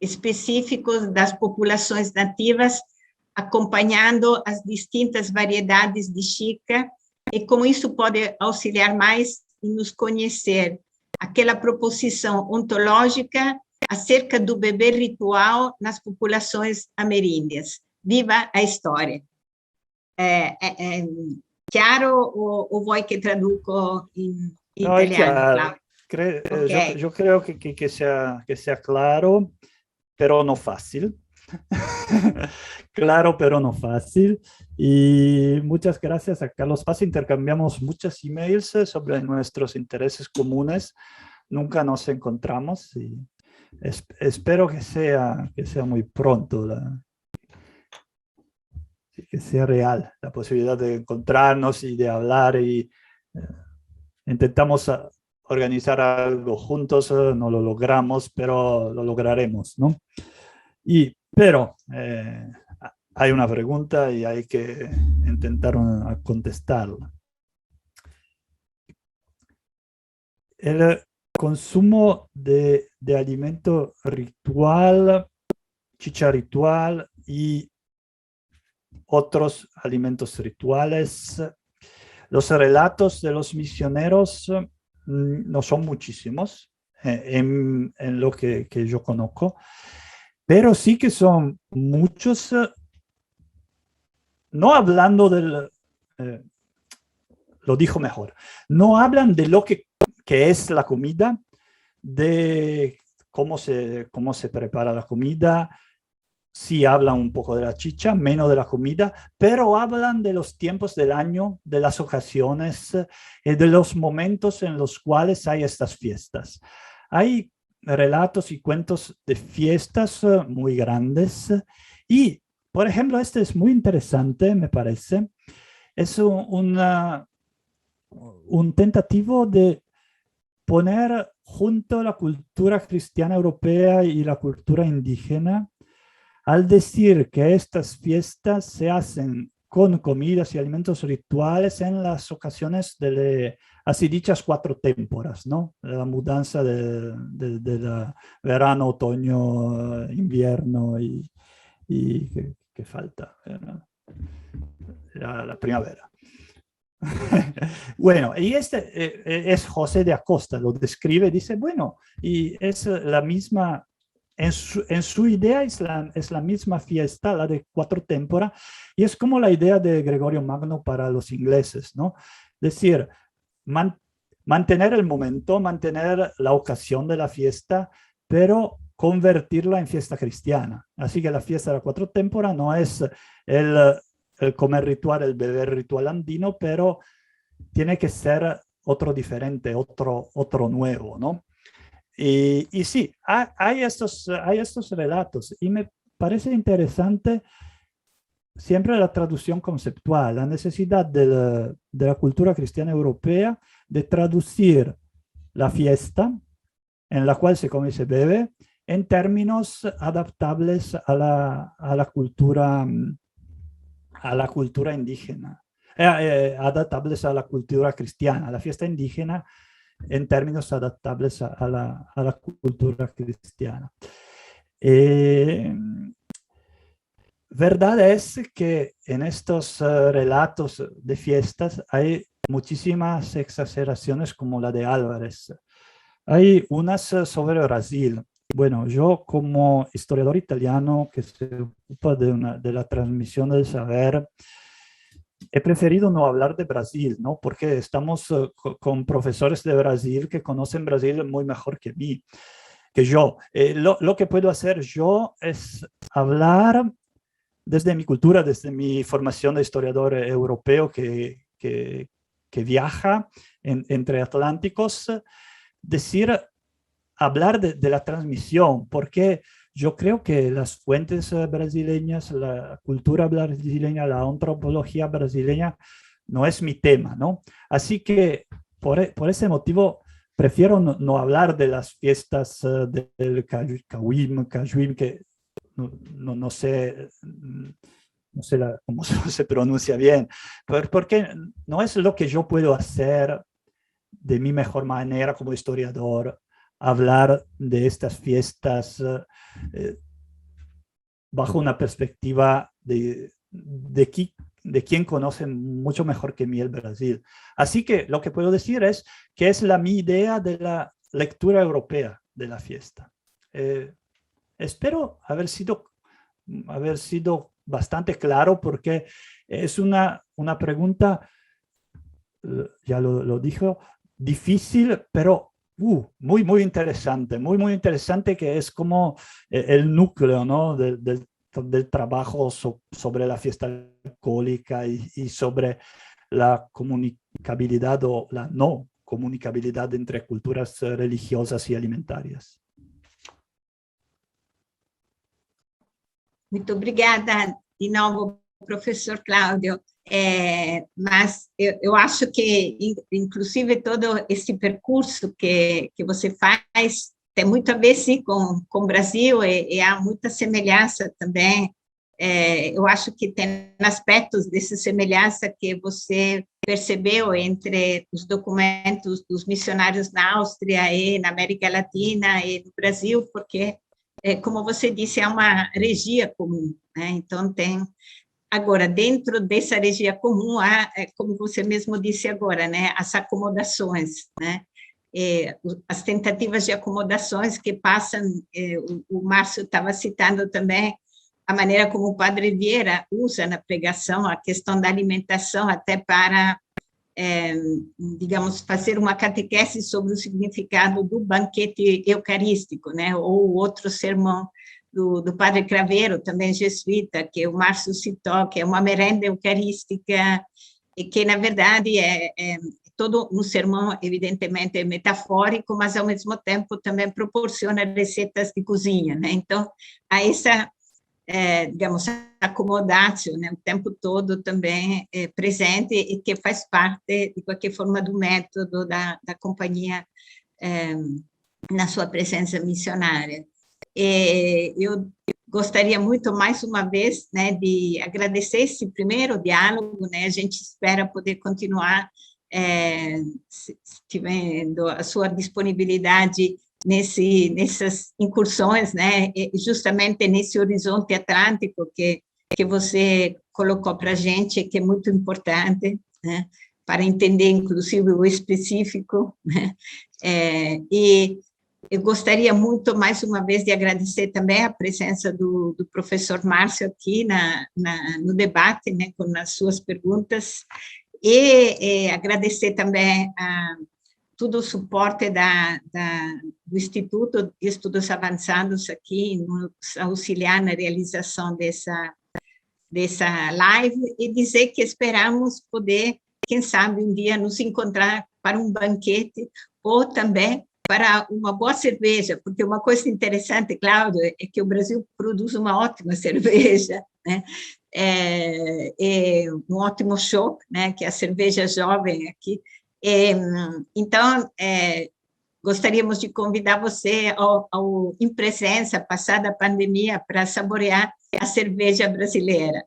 [SPEAKER 1] específicos das populações nativas, acompanhando as distintas variedades de chica, e como isso pode auxiliar mais em nos conhecer aquela proposição ontológica acerca do beber ritual nas populações ameríndias. Viva a história! Chiaro o vuoi che traduco in italiano?
[SPEAKER 2] Okay. Yo creo que sea claro, pero no fácil. Claro, pero no fácil. Y muchas gracias a Carlos Paz. Intercambiamos muchos emails sobre nuestros intereses comunes. Nunca nos encontramos y espero que sea muy pronto, que sea real la posibilidad de encontrarnos y de hablar y intentamos organizar algo juntos, no lo logramos, pero lo lograremos, ¿no? Pero hay una pregunta y hay que intentar contestarla. El consumo de alimento ritual, chicha ritual y otros alimentos rituales. Los relatos de los misioneros no son muchísimos en lo que yo conozco, pero sí que son muchos, no hablando del, lo dijo mejor, no hablan de lo que es la comida, de cómo se prepara la comida. Sí hablan un poco de la chicha, menos de la comida, pero hablan de los tiempos del año, de las ocasiones, de los momentos en los cuales hay estas fiestas. Hay relatos y cuentos de fiestas muy grandes y, por ejemplo, este es muy interesante, me parece. Es un tentativo de poner junto la cultura cristiana europea y la cultura indígena, al decir que estas fiestas se hacen con comidas y alimentos rituales en las ocasiones de así dichas 4 témporas, ¿no? La mudanza de verano, otoño, invierno y ¿qué falta? La primavera. Bueno, y este es José de Acosta, lo describe, dice, bueno, y es la misma... En su idea es la misma fiesta, la de 4 témporas, y es como la idea de Gregorio Magno para los ingleses, ¿no? Es decir, mantener el momento, mantener la ocasión de la fiesta, pero convertirla en fiesta cristiana. Así que la fiesta de las 4 témporas no es el comer ritual, el beber ritual andino, pero tiene que ser otro diferente, otro nuevo, ¿no? Y sí, hay estos relatos y me parece interesante siempre la traducción conceptual, la necesidad de la cultura cristiana europea de traducir la fiesta en la cual se come y se bebe en términos adaptables a la cultura indígena, adaptables a la cultura cristiana, la fiesta indígena en términos adaptables a la cultura cristiana. Verdad es que en estos relatos de fiestas hay muchísimas exageraciones como la de Álvarez. Hay unas sobre Brasil. Bueno, yo como historiador italiano que se ocupa de la transmisión del saber, he preferido no hablar de Brasil, ¿no? Porque estamos con profesores de Brasil que conocen Brasil muy mejor que yo. Lo que puedo hacer yo es hablar desde mi cultura, desde mi formación de historiador europeo que viaja entre Atlánticos, decir hablar de la transmisión, porque yo creo que las fuentes brasileñas, la cultura brasileña, la antropología brasileña, no es mi tema, ¿no? Así que por ese motivo prefiero no hablar de las fiestas del Cajuín, que no sé, no sé cómo se pronuncia bien, porque no es lo que yo puedo hacer de mi mejor manera como historiador, hablar de estas fiestas bajo una perspectiva de quien conoce mucho mejor que mí el Brasil. Así que lo que puedo decir es que es mi idea de la lectura europea de la fiesta. Espero haber sido bastante claro, porque es una pregunta, ya lo dijo, difícil, pero muy interesante, muy interesante, que es como el núcleo, ¿no? del trabajo sobre la fiesta alcohólica y sobre la comunicabilidad o la no comunicabilidad entre culturas religiosas y alimentarias.
[SPEAKER 1] Muito obrigada de novo, professor Cláudio. Mas eu acho que, inclusive, todo esse percurso que você faz tem muito a ver, sim, com o Brasil, e há muita semelhança também. Eu acho que tem aspectos dessa semelhança que você percebeu entre os documentos dos missionários na Áustria e na América Latina e no Brasil, porque, como você disse, é uma regia comum, né? Então, tem... Agora, dentro dessa regia comum, há, como você mesmo disse agora, né, as acomodações, né? As tentativas de acomodações que passam, o Márcio estava citando também, a maneira como o Padre Vieira usa na pregação a questão da alimentação até para, digamos, fazer uma catequese sobre o significado do banquete eucarístico, né? Ou outro sermão do Padre Craveiro, também jesuíta, que o Márcio citou, que é uma merenda eucarística, e que, na verdade, é todo um sermão, evidentemente, metafórico, mas, ao mesmo tempo, também proporciona receitas de cozinha, né? Então, há essa, digamos, acomodatio, né, o tempo todo também presente, e que faz parte, de qualquer forma, do método da companhia na sua presença missionária. Eu gostaria muito, mais uma vez, né, de agradecer esse primeiro diálogo, né? A gente espera poder continuar, tivendo a sua disponibilidade nessas incursões, né? Justamente nesse horizonte atlântico que você colocou para a gente, que é muito importante, né? Para entender, inclusive, o específico, né? E eu gostaria muito, mais uma vez, de agradecer também a presença do professor Márcio aqui no debate, né, com as suas perguntas, e agradecer também a todo o suporte do Instituto de Estudos Avançados aqui, nos auxiliar na realização dessa live, e dizer que esperamos poder, quem sabe, um dia nos encontrar para um banquete, ou também para uma boa cerveja, porque uma coisa interessante, Cláudio, é que o Brasil produz uma ótima cerveja, né? Um ótimo chopp, né? Que é a cerveja jovem aqui. Então, gostaríamos de convidar você, em presença, passada a pandemia, para saborear a cerveja brasileira.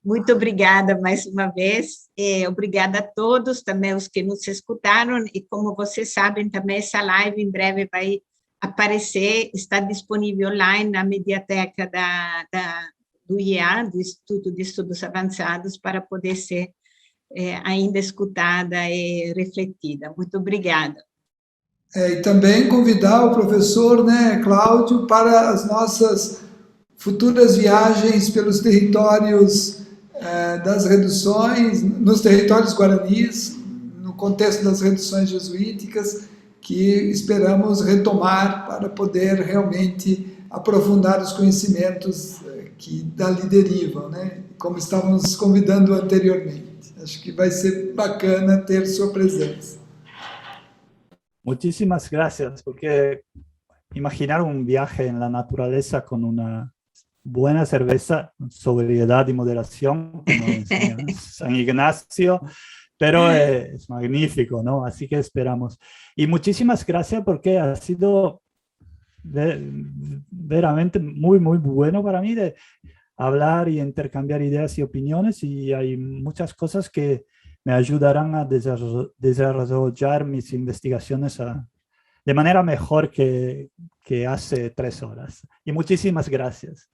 [SPEAKER 1] Muito obrigada mais uma vez, obrigada a todos, também os que nos escutaram, e como vocês sabem, também essa live em breve vai aparecer, está disponível online na mediateca do IEA, do Instituto de Estudos Avançados, para poder ser ainda escutada e refletida. Muito obrigada.
[SPEAKER 3] E também convidar o professor, né, Cláudio, para as nossas futuras viagens pelos territórios das reduções, nos territórios guaranis, no contexto das reduções jesuíticas, que esperamos retomar para poder realmente aprofundar os conhecimentos que dali derivam, né? Como estávamos convidando anteriormente. Acho que vai ser bacana ter sua presença.
[SPEAKER 2] Muchísimas gracias, porque imaginar un viaje en la naturaleza con una buena cerveza, sobriedad y moderación, como enseña San Ignacio, pero es magnífico, ¿no? Así que esperamos. Y muchísimas gracias porque ha sido veramente muy, muy bueno para mí de hablar y intercambiar ideas y opiniones, y hay muchas cosas que me ayudarán a desarrollar mis investigaciones de manera mejor que hace 3 horas. Y muchísimas gracias.